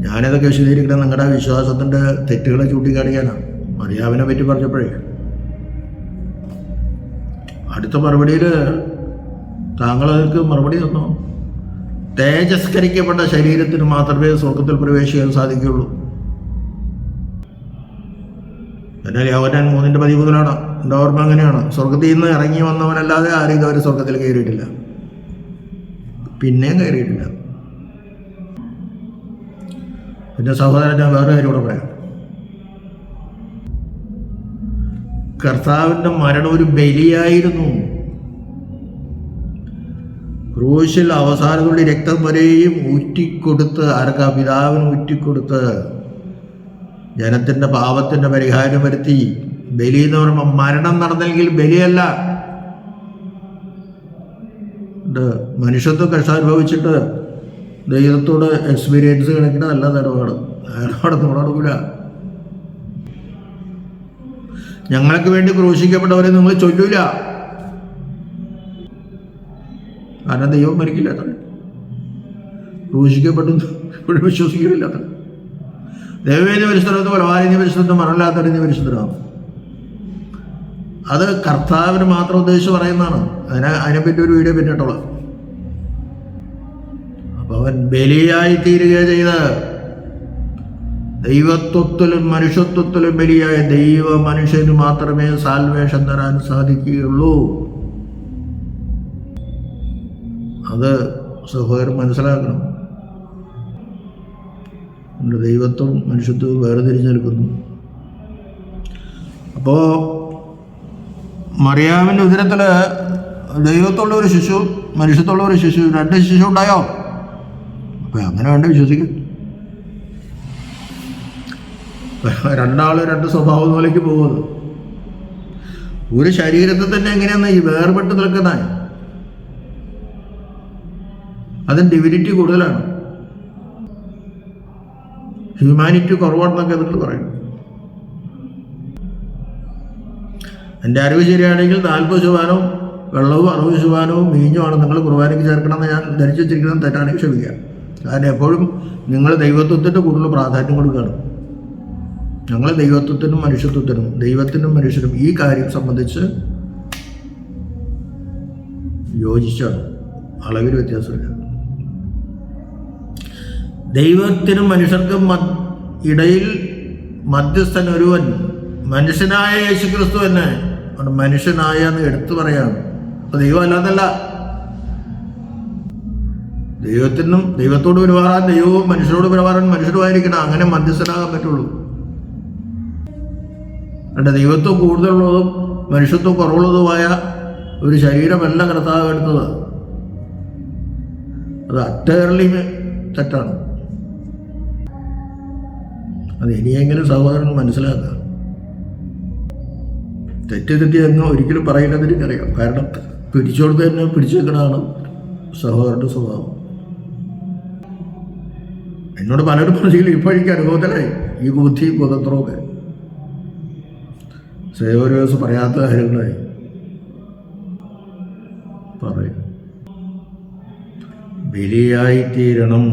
[SPEAKER 1] ഞാനിതൊക്കെ വിശദീകരിക്കണം നിങ്ങളുടെ വിശ്വാസത്തിൻ്റെ തെറ്റുകളെ ചൂണ്ടിക്കാണിക്കാനാണ്. മറിയാമിനെ പറ്റി പറഞ്ഞപ്പോഴേ അടുത്ത മറുപടിയിൽ താങ്കൾക്ക് മറുപടി തന്നോ? തേജസ്കരിക്കപ്പെട്ട ശരീരത്തിന് മാത്രമേ സ്വർഗത്തിൽ പ്രവേശിക്കാൻ സാധിക്കുകയുള്ളൂ. എന്നാൽ യോഹന്നാൻ 3:13 എൻ്റെ ഓർമ്മ അങ്ങനെയാണ്. സ്വർഗത്തിൽ നിന്ന് ഇറങ്ങി വന്നവനല്ലാതെ ആരും ഇതുവരെ സ്വർഗത്തിൽ കയറിയിട്ടില്ല, പിന്നെയും കയറിയിട്ടില്ല. പിന്നെ സഹോദരൻ, ഞാൻ വേറെ കാര്യം കൂടെ പറയാം. കർത്താവിൻ്റെ മരണം ഒരു ബലിയായിരുന്നു. ക്രൂശിൽ അവസാനത്തുള്ളി രക്തം വരെയും ഊറ്റിക്കൊടുത്ത്, ആർക്കാ? പിതാവിന് ഊറ്റിക്കൊടുത്ത് ജനത്തിൻ്റെ പാപത്തിൻ്റെ പരിഹാരം വരുത്തി. ബലി എന്ന് പറയുമ്പോൾ മരണം നടന്നെങ്കിൽ ബലിയല്ല. മനുഷ്യത്വം കഷ്ടാനുഭവിച്ചിട്ട് ദൈവത്തോട് എക്സ്പീരിയൻസ് കണക്കിനല്ല നിലപാട്. അയാളോട് നടക്കൂല. ഞങ്ങൾക്ക് വേണ്ടി ക്രൂശിക്കപ്പെട്ടവരെ നിങ്ങൾ ചൊല്ലൂല, കാരണം ദൈവം മരിക്കില്ല അത്ര. ക്രൂശിക്കപ്പെട്ടു ഇപ്പോഴും വിശ്വസിക്കുന്നില്ല അത്ര. ദൈവവേദി പരിശുദ്ധം വലവാരിന്യ പരിശുദ്ധം മറല്ലാത്തറിഞ്ഞ പരിശുദ്ധരാകും. അത് കർത്താവിന് മാത്രം ഉദ്ദേശിച്ച് പറയുന്നതാണ്. അതിനെപ്പറ്റി ഒരു വീഡിയോ പിന്നിട്ടുള്ളത്. അപ്പൊ അവൻ ബലിയായി തീരുക ചെയ്ത്, ദൈവത്വത്തിലും മനുഷ്യത്വത്തിലും ബലിയായ ദൈവ മനുഷ്യന് മാത്രമേ സാൽവേഷൻ തരാൻ സാധിക്കുകയുള്ളൂ. അത് സഹോദരൻ മനസ്സിലാക്കണം. ദൈവത്വം മനുഷ്യത്വം വേർതിരിഞ്ഞ് നിൽക്കുന്നു. അപ്പോൾ മറിയാമിൻ്റെ ഉദരത്തിൽ ദൈവത്തുള്ള ഒരു ശിശു, മനുഷ്യത്തുള്ള ഒരു ശിശു, 2 ശിശു ഉണ്ടായോ? അപ്പം അങ്ങനെ വേണ്ട വിശ്വസിക്കും. 2 2 സ്വഭാവം പോലേക്ക് പോകുന്നത്. ഒരു ശരീരത്തിൽ തന്നെ എങ്ങനെയാന്ന് ഈ വേർപെട്ട് നിൽക്കുന്ന, അതിന് ഡിവിനിറ്റി കൂടുതലാണ്, ഹ്യൂമാനിറ്റി കുറവാണെന്നൊക്കെ നിങ്ങൾ പറയും. എൻ്റെ അറിവ് ശരിയാണെങ്കിൽ 40% വെള്ളവും 60% മീഞ്ഞുമാണ് നിങ്ങൾ കുർബാനയ്ക്ക് ചേർക്കണമെന്ന് ഞാൻ ധരിച്ചു വെച്ചിരിക്കുന്നത്. തെറ്റാണെങ്കിൽ ക്ഷമിക്കുക. കാരണം എപ്പോഴും നിങ്ങൾ ദൈവത്വത്തിൻ്റെ കൂടുതൽ പ്രാധാന്യം കൊടുക്കുകയാണ്. ഞങ്ങൾ ദൈവത്വത്തിനും മനുഷ്യത്വത്തിനും, ദൈവത്തിനും മനുഷ്യനും ഈ കാര്യം സംബന്ധിച്ച് യോജിച്ചാണ്. അളവിൽ വ്യത്യാസമില്ല. ദൈവത്തിനും മനുഷ്യർക്കും ഇടയിൽ മധ്യസ്ഥൻ ഒരുവൻ, മനുഷ്യനായ യേശുക്രിസ്തു തന്നെ. മനുഷ്യനായ എന്ന് എടുത്തു പറയാണ്. അപ്പൊ ദൈവം അല്ലാതല്ല. ദൈവത്തോട് പെരുമാറാൻ ദൈവവും മനുഷ്യരോട് പെരുമാറാൻ മനുഷ്യരുമായിരിക്കണം. അങ്ങനെ മധ്യസ്ഥനാകാൻ പറ്റുള്ളൂ. അല്ല, ദൈവത്വം കൂടുതലുള്ളതും മനുഷ്യത്വം കുറവുള്ളതുമായ ഒരു ശരീരമല്ല കർത്താവ് എടുത്തത്. അത് അറ്റേർലി തെറ്റാണ്. അത് ഇനിയെങ്കിലും സഹോദരൻ മനസ്സിലാക്കുക. തെറ്റി എന്ന് ഒരിക്കലും പറയില്ലെന്ന് എനിക്കറിയാം. കാരണം പിടിച്ചോടുത്ത് തന്നെ പിടിച്ചു വെക്കണതാണ് സഹോദരൻ്റെ സ്വഭാവം. എന്നോട് പലരും പറഞ്ഞെങ്കിൽ ഇപ്പോൾ എനിക്ക് അനുഭവത്തിലായി ഈ ബുദ്ധിയും കുതന്ത്രമൊക്കെ. ഒരു ദിവസം പറയാത്ത കാര്യങ്ങളായി പറയും. ബലിയായിത്തീരണം.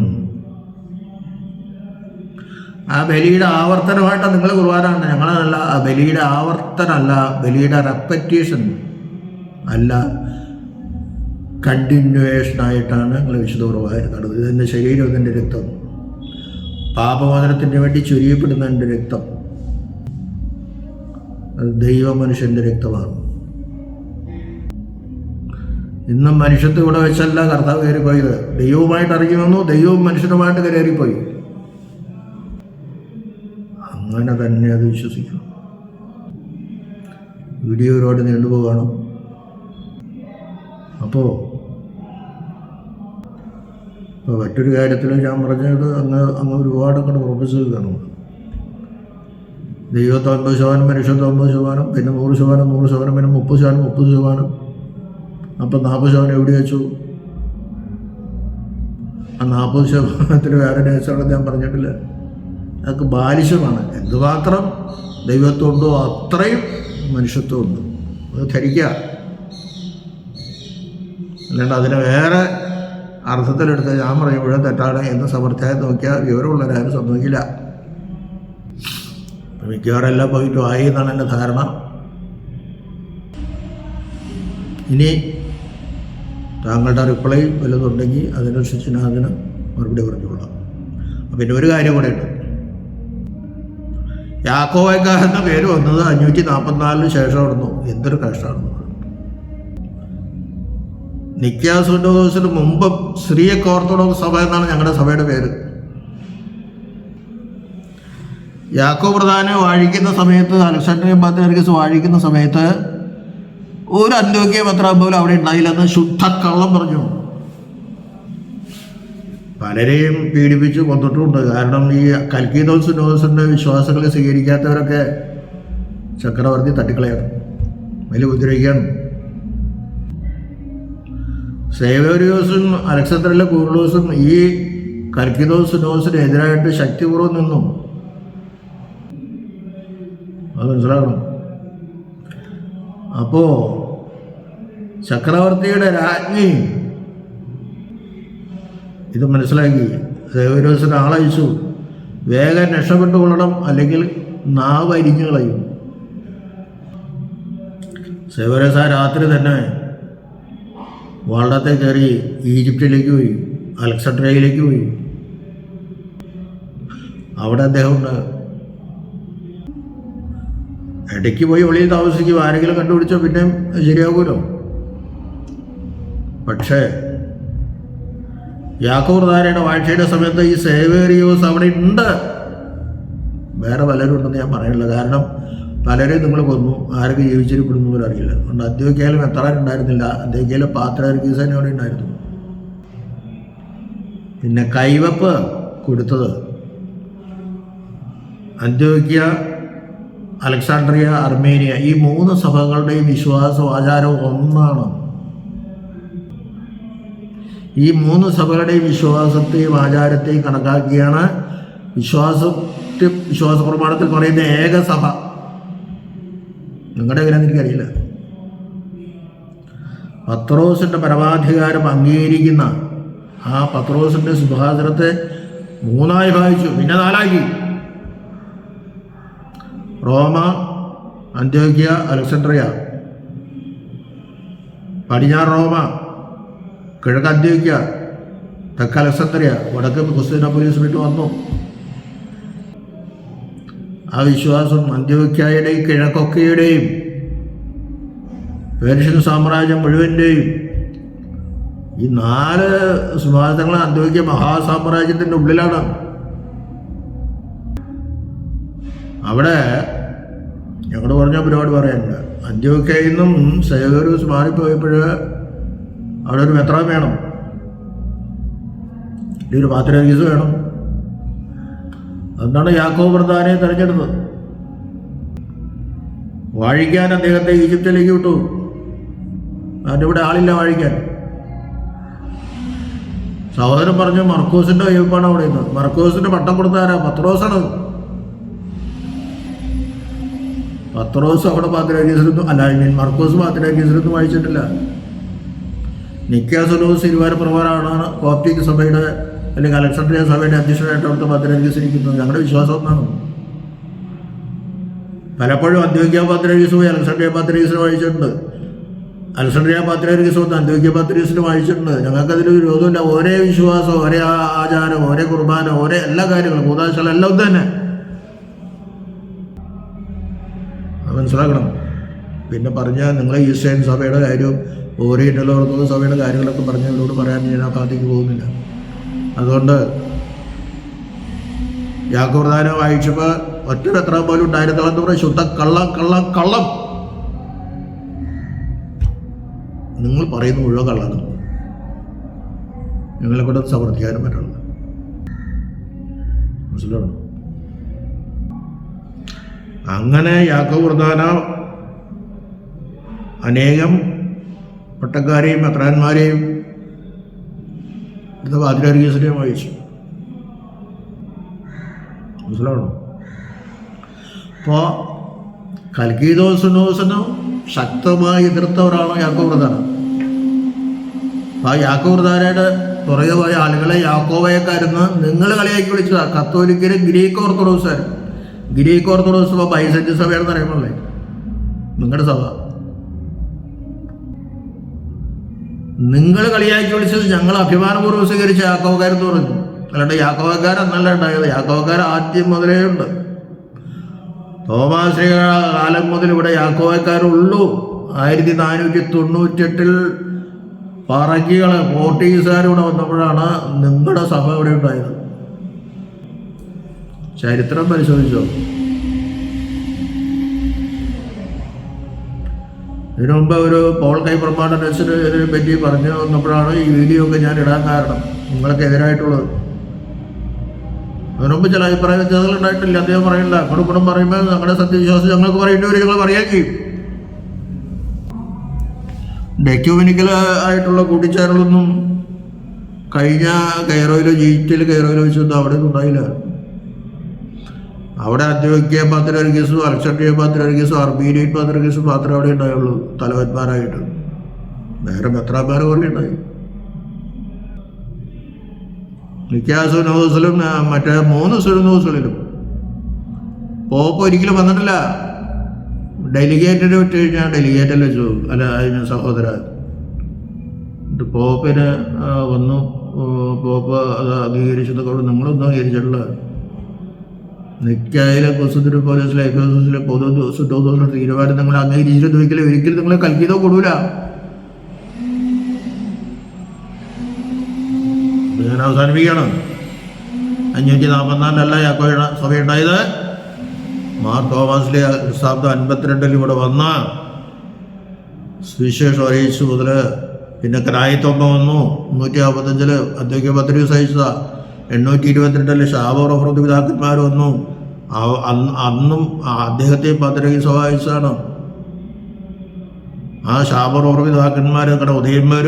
[SPEAKER 1] ആ ബലിയുടെ ആവർത്തനമായിട്ടാണ് നിങ്ങൾ കുർബാന. ഞങ്ങളല്ല, ആ ബലിയുടെ ആവർത്തനമല്ല, ബലിയുടെ റെപ്പറ്റീഷൻ അല്ല, കണ്ടിന്യൂവേഷനായിട്ടാണ് നിങ്ങൾ വിശുദ്ധ കുർബാന നടന്നത്. ഇതെൻ്റെ ശരീരം, ഇതെൻ്റെ രക്തം, പാപമോചനത്തിന് വേണ്ടി ചൊരിയപ്പെടുന്ന എൻ്റെ രക്തം, അത് ദൈവ മനുഷ്യൻ്റെ രക്തമാണ്. ഇന്നും മനുഷ്യത്വം ഇവിടെ വെച്ചല്ല കർത്താവ് കയറിപ്പോയത്. ദൈവവുമായിട്ട് ഇറങ്ങി വന്നു, ദൈവവും മനുഷ്യനുമായിട്ട് കയറിപ്പോയി. അങ്ങനെ തന്നെ അത് വിശ്വസിക്കണം. വീഡിയോ ഒരുപാട് നീണ്ടുപോകാണ്. അപ്പോൾ മറ്റൊരു കാര്യത്തിൽ ഞാൻ പറഞ്ഞത് അങ്ങ് ഒരുപാട് അങ്ങോട്ട് ഉറപ്പിച്ച് കാണും. ദൈവത്തെ 50%, മനുഷ്യത്വം 50%, പിന്നെ 100%, 100%, പിന്നെ 30%, 30%. അപ്പം 40% എവിടെ വെച്ചു? ആ 40% വേറെ നേച്ചറാണെന്ന് ഞാൻ പറഞ്ഞിട്ടില്ല. അതൊക്കെ ബാലിശമാണ്. എന്തുമാത്രം ദൈവത്വമുണ്ടോ അത്രയും മനുഷ്യത്വമുണ്ട്. അത് ധരിക്കുക. അല്ലാണ്ട് അതിനെ വേറെ അർത്ഥത്തിലെടുത്ത് ഞാൻ പറയുമ്പോഴും തെറ്റാണ് എന്ന് സമർത്ഥ്യായി നോക്കിയാൽ വിവരമുള്ളവരാരും സമ്മതിക്കില്ല. മിക്കവാറും എല്ലാ പോയിട്ടും ആയി എന്നാണ് എൻ്റെ ധാരണ. ഇനി താങ്കളുടെ റിപ്ലൈ വല്ലതുണ്ടെങ്കിൽ അതിനനുസരിച്ച് ഞാൻ അതിന് മറുപടി പറഞ്ഞുകൊള്ളാം. പിന്നെ ഒരു കാര്യം കൂടെ ഉണ്ട്. യാക്കോബക്ക എന്ന പേര് വന്നത് 544 ശേഷമാണെന്നു. എന്തൊരു കഷ്ടമാണെന്ന്. നിക്കാ സുന്നോസിന് മുമ്പ് സിറിയക് ഓർത്തഡോക്സ് സഭ എന്നാണ് ഞങ്ങളുടെ സഭയുടെ പേര്. യാക്കോബ് പ്രധാനെ വാഴിക്കുന്ന സമയത്ത്, അലക്സാണ്ട്രിയൻ പാത്രിയാർക്കീസ് വാഴിക്കുന്ന സമയത്ത് ഒരു അന്ത്യോക്യ മെത്രാൻ പോലും അവിടെ ഉണ്ടായില്ലെന്ന് ശുദ്ധക്കള്ളം പറഞ്ഞു. പലരെയും പീഡിപ്പിച്ച് കൊന്നിട്ടുമുണ്ട്. കാരണം ഈ കൽക്കീദോസ് സുന്നോസിൻ്റെ വിശ്വാസങ്ങളെ സ്വീകരിക്കാത്തവരൊക്കെ ചക്രവർത്തി തട്ടിക്കളയാണ്, വലിയ ഉപദ്രവിക്കുകയാണ്. സേവേറിയോസും അലക്സാണ്ടറിലെ കൂർലോസും ഈ കൽക്കീദോസ് സുന്നോസിന് എതിരായിട്ട് ശക്തിപൂർവ്വം നിന്നു. അത് മനസ്സിലാക്കണം. അപ്പോൾ ചക്രവർത്തിയുടെ രാജ്ഞി ഇത് മനസ്സിലാക്കി സേവേറിയോസിന് ആളയച്ചു, വേഗം രക്ഷപ്പെട്ടുകൊള്ളണം, അല്ലെങ്കിൽ നാവ് അരിഞ്ഞു കളയും. സേവേറിയോസ് ആ രാത്രി തന്നെ വള്ളത്തെ കയറി ഈജിപ്തിലേക്ക് പോയി, അലക്സാണ്ട്രിയയിലേക്ക് പോയി. അവിടെ അദ്ദേഹം ഉണ്ട്. ഇടയ്ക്ക് പോയി ഒളിയിൽ താമസിക്കും. ആരെങ്കിലും കണ്ടുപിടിച്ചാൽ പിന്നെ ശരിയാകുമല്ലോ. പക്ഷേ യാക്കോബ് പ്രധാനയുടെ വാഴ്ചയുടെ സമയത്ത് ഈ സേവേറിയോസ് അവിടെ ഉണ്ട്. വേറെ പലരും ഉണ്ടെന്ന് ഞാൻ പറയുന്നില്ല. കാരണം പലരെയും നിങ്ങൾ കൊന്നു, ആരൊക്കെ ജീവിച്ചിരിപ്പെടുന്നു പോലും അറിയില്ല. അതുകൊണ്ട് അന്ത്യോക്യയിലും എത്താറുണ്ടായിരുന്നില്ല. അന്ത്യോക്യയിലെ പാത്രിയാർക്കീസ് തന്നെ അവിടെ ഉണ്ടായിരുന്നു. പിന്നെ കൈവപ്പ് കൊടുത്തത് അന്ത്യോക്യ, അലക്സാണ്ട്രിയ, അർമേനിയ, ഈ 3 സഭകളുടെയും വിശ്വാസവും ആചാരവും ഒന്നാണ്. ഈ 3 സഭകളുടെയും വിശ്വാസത്തെയും ആചാരത്തെയും കണക്കാക്കിയാണ് വിശ്വാസ പ്രമാണത്തിൽ പറയുന്ന ഏകസഭ. നിങ്ങളുടെ എങ്ങനെയാണെന്ന് എനിക്കറിയില്ല. പത്രോസിൻ്റെ പരമാധികാരം അംഗീകരിക്കുന്ന ആ പത്രോസിൻ്റെ സിംഹാസനത്തെ 3ആയി ഭാഗിച്ചു, പിന്നെ 4ആക്കി. റോമ, അന്ത്യോക്യ, അലക്സാണ്ട്രിയ. പടിഞ്ഞാറ് റോമ, കിഴക്ക് അന്ത്യോക്യ, തെക്ക് അലക്സാണ്ട്രിയ, വടക്ക് കൊസ്തോന്തിനോപ്പൊലിസ് വിട്ട് വന്നു. ആ വിശ്വാസം അന്ത്യോക്യയുടെയും കിഴക്കൊക്കെയുടെയും പേർഷ്യൻ സാമ്രാജ്യം മുഴുവൻ്റെയും ഈ 4 സിംഹാസനങ്ങൾ അന്ത്യോക്യ മഹാസാമ്രാജ്യത്തിൻ്റെ ഉള്ളിലാണ്. അവിടെ ഞങ്ങൾ പറഞ്ഞ പരിപാടി പറയാനുണ്ട്. അന്ത്യോക്യയിൽ നിന്നും സേവേറിയോസ് മാറിപ്പോയപ്പോൾ അവിടെ ഒരു മെത്രാൻ വേണം, ഒരു പാത്രിയാർക്കീസ് വേണം. അതുകൊണ്ടാണ് യാക്കോബ് പ്രധാനെ തിരഞ്ഞെടുത്തത്. വാഴിക്കാൻ അദ്ദേഹത്തെ ഈജിപ്തിലേക്ക് വിട്ടു. അതിൻ്റെ ഇവിടെ ആളില്ല വാഴിക്കാൻ. സഹോദരൻ പറഞ്ഞു മർക്കോസിൻ്റെ വൈപ്പാണ് അവിടെ നിന്ന്. മർക്കോസിൻ്റെ പട്ടം കൊടുത്താരാ? പത്രോസാണ്. പത്രോസ് അവിടെ പാത്രിയാർക്കീസിലൊന്നും മർക്കോസ് പാത്രിയാർക്കീസിലൊന്നും വായിച്ചിട്ടില്ല. നിക്കാ സുന്നോസ് ഇരുവാരപ്രകാരമാണ് കോപ്റ്റിക് സഭയുടെ അല്ലെങ്കിൽ അലക്സാണ്ട്രിയ സഭയുടെ അധ്യക്ഷനായിട്ട് അവിടുത്തെ പാത്രിയാർക്കീസ് ഇരിക്കുന്നത്. ഞങ്ങളുടെ വിശ്വാസം ഒന്നാണ്. പലപ്പോഴും അന്ത്യോക്യ പാത്രിയാർക്കീസ് പോയി അലക്സാണ്ട്രിയ പാത്രിയാർക്കീസിനെ വായിച്ചിട്ടുണ്ട്. അലക്സാണ്ട്രിയ പാത്രിയാർക്കീസ് വന്ന് അന്ത്യോക്യ പാത്രിയാർക്കീസിനെ വായിച്ചിട്ടുണ്ട്. ഞങ്ങൾക്കതിൽ വിരോധമില്ല. ഒരേ വിശ്വാസം, ഒരേ ആചാരം, ഒരേ കുർബാന, ഒരേ എല്ലാ കാര്യങ്ങളും, കൂതാശാല എല്ലാം തന്നെ മനസ്സിലാക്കണം. പിന്നെ പറഞ്ഞാൽ നിങ്ങൾ ഈസ്റ്റേൺ സഭയുടെ കാര്യവും ഓറിയന്റൽ ഓർത്തഡോക്സ് സഭയുടെ കാര്യങ്ങളൊക്കെ പറഞ്ഞവരോട് പറയാൻ ഞാൻ ആ ഭാഗത്തേക്ക് പോകുന്നില്ല. അതുകൊണ്ട് യാക്കോബ് പ്രധാനെ വായിച്ചപ്പോൾ ഒറ്റ മെത്രാൻ പോലും ഉണ്ടായിരുന്നില്ലെന്ന് പറയും. ശുദ്ധ കള്ളം. നിങ്ങൾ പറയുന്ന മുഴുവൻ കള്ളാണ്. നിങ്ങളെ കൊണ്ട് സമർത്ഥിക്കാനും പറ്റുള്ളൂ. മനസ്സിലാണോ? അങ്ങനെ യാക്കോബ് പ്രധാന അനേകം പട്ടക്കാരെയും മെത്രാന്മാരെയും ഇത് പാത്രിയാർക്കീസിനെയും വായിച്ചു. മനസ്സിലാണോ? അപ്പോൾ കൽക്കീദോസ് സുന്നോസിന് ശക്തമായി എതിർത്തവരാണ് യാക്കോബ് പ്രധാന. ആ യാക്കോബ് പ്രധാനയുടെ പുറകെ പോയ ആളുകളെ യാക്കോബയക്കാരെന്ന് നിങ്ങൾ കളിയാക്കി വിളിച്ചതാണ്. കത്തോലിക്കര് ഗ്രീക്ക് ഓർത്തഡോക്സായിരുന്നു. ഗ്രീക്ക് ഓർത്തഡോക്സ് സഭ ബൈസന്റ് സഭയാണെന്ന് അറിയുമ്പോഴേ നിങ്ങളുടെ സഭ. നിങ്ങൾ കളിയാക്കി വിളിച്ചത് ഞങ്ങൾ അഭിമാനപൂർവ്വം സ്വീകരിച്ച യാക്കോബക്കാരെന്ന് പറഞ്ഞു. അല്ലാണ്ട് യാക്കോബക്കാരെന്നല്ല ഉണ്ടായത്. യാക്കോബക്കാർ ആദ്യം മുതലേ ഉണ്ട്. തോമാശ്രീ കാലം മുതൽ ഇവിടെ യാക്കോബക്കാരുള്ളൂ. 1498 പറങ്കികൾ പോർട്ടുഗീസുകാരിവിടെ വന്നപ്പോഴാണ് നിങ്ങളുടെ സഭ ഇവിടെ ഉണ്ടായത്. ചരിത്രം പരിശോധിച്ചോ. ഇതിനു മുമ്പ് ഒരു പോൾ കൈപ്രമാണസിന് ഇതിനെ പറ്റി പറഞ്ഞു വന്നപ്പോഴാണ് ഈ വീഡിയോ ഒക്കെ ഞാൻ ഇടാൻ കാരണം, നിങ്ങൾക്ക് എതിരായിട്ടുള്ളത്. അതിനുമുമ്പ് ചില അഭിപ്രായ വ്യത്യാസങ്ങൾ ഉണ്ടായിട്ടില്ല. അദ്ദേഹം പറയില്ല. അങ്ങോട്ടും പറയുമ്പോൾ ഞങ്ങളുടെ സത്യവിശ്വാസം ഞങ്ങൾക്ക് പറയേണ്ടവർ ഞങ്ങൾ പറയുകയും ഡെക്യൂമിനിക്കൽ ആയിട്ടുള്ള കൂട്ടിച്ചേരലൊന്നും കഴിഞ്ഞ കൈറോയിലോ ഈജിപ്തിൽ കൈറോയിലോ വെച്ചൊന്നും അവിടെ ഉണ്ടായില്ല. അവിടെ അന്ത്യോക്യ പാത്രിയർക്കീസും അലക്സാണ്ട്രിയ പാത്രിയർക്കീസും അർമീനിയൻ പാത്രിയർക്കീസും മാത്രമേ അവിടെ ഉണ്ടായുള്ളൂ തലവന്മാരായിട്ട്. വേറെ മെത്രാന്മാർ പോലെ ഉണ്ടായി. മിക്ക സുനോസിലും മറ്റേ 3 സുനോസുകളിലും പോപ്പ് ഒരിക്കലും വന്നിട്ടില്ല. ഡെലിഗേറ്റിനെ വിട്ട് കഴിഞ്ഞാൽ ഡെലിഗേറ്റല്ലേ വെച്ചു, അല്ല അതിന് സഹോദരൻ പോപ്പിന് വന്നു. പോപ്പ് അത് അംഗീകരിച്ചതൊക്കെ നിങ്ങളൊന്നും അംഗീകരിച്ചിട്ടില്ല. നിക്കായിലെ കൊസുദിന് പോലീസിലെ എഫോസിലെ പൊതു തീരുമാനം നിങ്ങൾ അംഗീകരിച്ചിട്ട് ഒരിക്കലും നിങ്ങളെ കൽക്കിതോ കൊടുൂല. ഞാൻ അവസാനിപ്പിക്കുകയാണ്. 544 യാക്കോ സഭയുണ്ടായത്. മാർ തോമസിലെ 52 ഇവിടെ വന്ന സുവിശേഷം അറിയിച്ചു മുതൽ പിന്നെ ക്രായിത്തൊമ്പ വന്നു. 355 അന്ത്യോക്യ പത്രിക അയച്ചതാ. 822 ശാപറഫ്രത്ത് പിതാക്കന്മാർ വന്നു. അന്നും അദ്ദേഹത്തെ പത്രിക സഹായിച്ചതാണ്. ആ ശാപറഫ്ര പിതാക്കന്മാർ ഉദയന്മാർ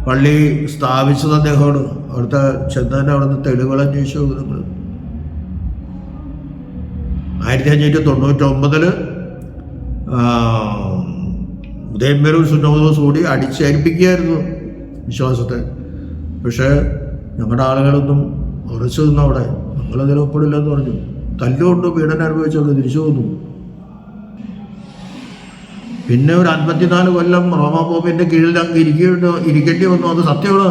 [SPEAKER 1] പള്ളി സ്ഥാപിച്ചത് അദ്ദേഹമാണ്. അവിടുത്തെ ചെന്നതിൻ്റെ അവിടുത്തെ തെളിവുകൾ അന്വേഷിച്ചു നിങ്ങൾ. 1599 ഉദയംപേരൂർ സുന്നോദോസ് കൂടി അടിച്ചേൽപ്പിക്കുകയായിരുന്നു വിശ്വാസത്തെ. പക്ഷേ ഞങ്ങളുടെ ആളുകളൊന്നും ഉറച്ചു നിന്നു. അവിടെ ഞങ്ങളതിൽ ഒപ്പിടില്ലെന്ന് പറഞ്ഞു. തല്ലുകൊണ്ട് പീഡനം അനുഭവിച്ചവർ തിരിച്ചു പോന്നു. പിന്നെ ഒരു 54 കൊല്ലം റോമാ പോപ്പിൻ്റെ കീഴിൽ ഞങ്ങൾക്ക് ഇരിക്കേണ്ടി വന്നു. അത് സത്യമാണ്.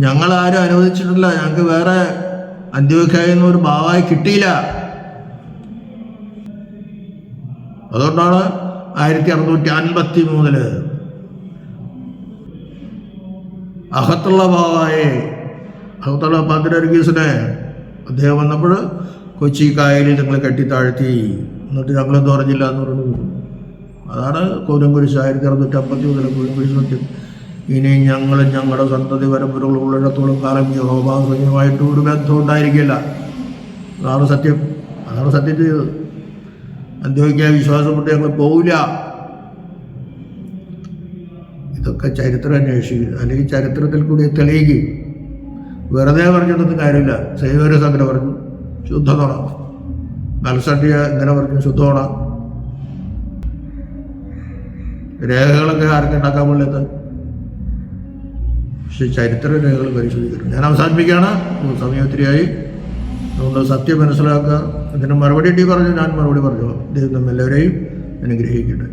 [SPEAKER 1] ഞങ്ങളാരും അനുവദിച്ചിട്ടില്ല. ഞങ്ങൾക്ക് വേറെ അന്ത്യോക്യായിൽ ഒരു ഭാവമായി കിട്ടിയില്ല. അതുകൊണ്ടാണ് 1653 അഹത്തുള്ള ഭാവായെ അഹത്തുള്ള പാത്രിയർക്കീസിനെ അദ്ദേഹം വന്നപ്പോൾ കൊച്ചി കായലിൽ നിങ്ങൾ കെട്ടിത്താഴ്ത്തി. എന്നിട്ട് ഞങ്ങളെന്ന് പറഞ്ഞില്ല എന്ന് പറയുന്നത്. അതാണ് കോലംകുരിശ് 1653 കോലംകുരിശ് സത്യം. ഇനി ഞങ്ങളും ഞങ്ങളുടെ സന്തതി പരമ്പരകൾ ഉള്ളിടത്തോളം കാലം യഹോവാസുമായിട്ട് ഒരു ബന്ധം ഉണ്ടായിരിക്കില്ല. അതാണ് സത്യം. അതാണ് സത്യം ചെയ്തത്. അന്ത്യോക്യ വിശ്വാസപ്പെട്ട് ഞങ്ങൾ പോവില്ല. ഇതൊക്കെ ചരിത്രം അന്വേഷിക്കുക, അല്ലെങ്കിൽ ചരിത്രത്തിൽ കൂടി തെളിയിക്കുക. വെറുതെ പറഞ്ഞിട്ടൊന്നും കാര്യമില്ല. സേവരസ് അങ്ങനെ പറഞ്ഞു ശുദ്ധനോണ, അലക്സാണ്ട്രിയ ഇങ്ങനെ പറഞ്ഞു ശുദ്ധനോണ. രേഖകളൊക്കെ ആർക്കും ഉണ്ടാക്കാൻ പാടില്ല. പക്ഷെ ചരിത്ര രേഖകൾ പരിശോധിക്കണം. ഞാൻ അവസാനിപ്പിക്കുകയാണ്. സമയം ഒത്തിരിയായി. അതുകൊണ്ട് സത്യം മനസ്സിലാക്കുക. ഇതിന് മറുപടി പറഞ്ഞു, ഞാൻ മറുപടി പറഞ്ഞു. ദൈവം എല്ലാവരെയും അനുഗ്രഹിക്കട്ടെ.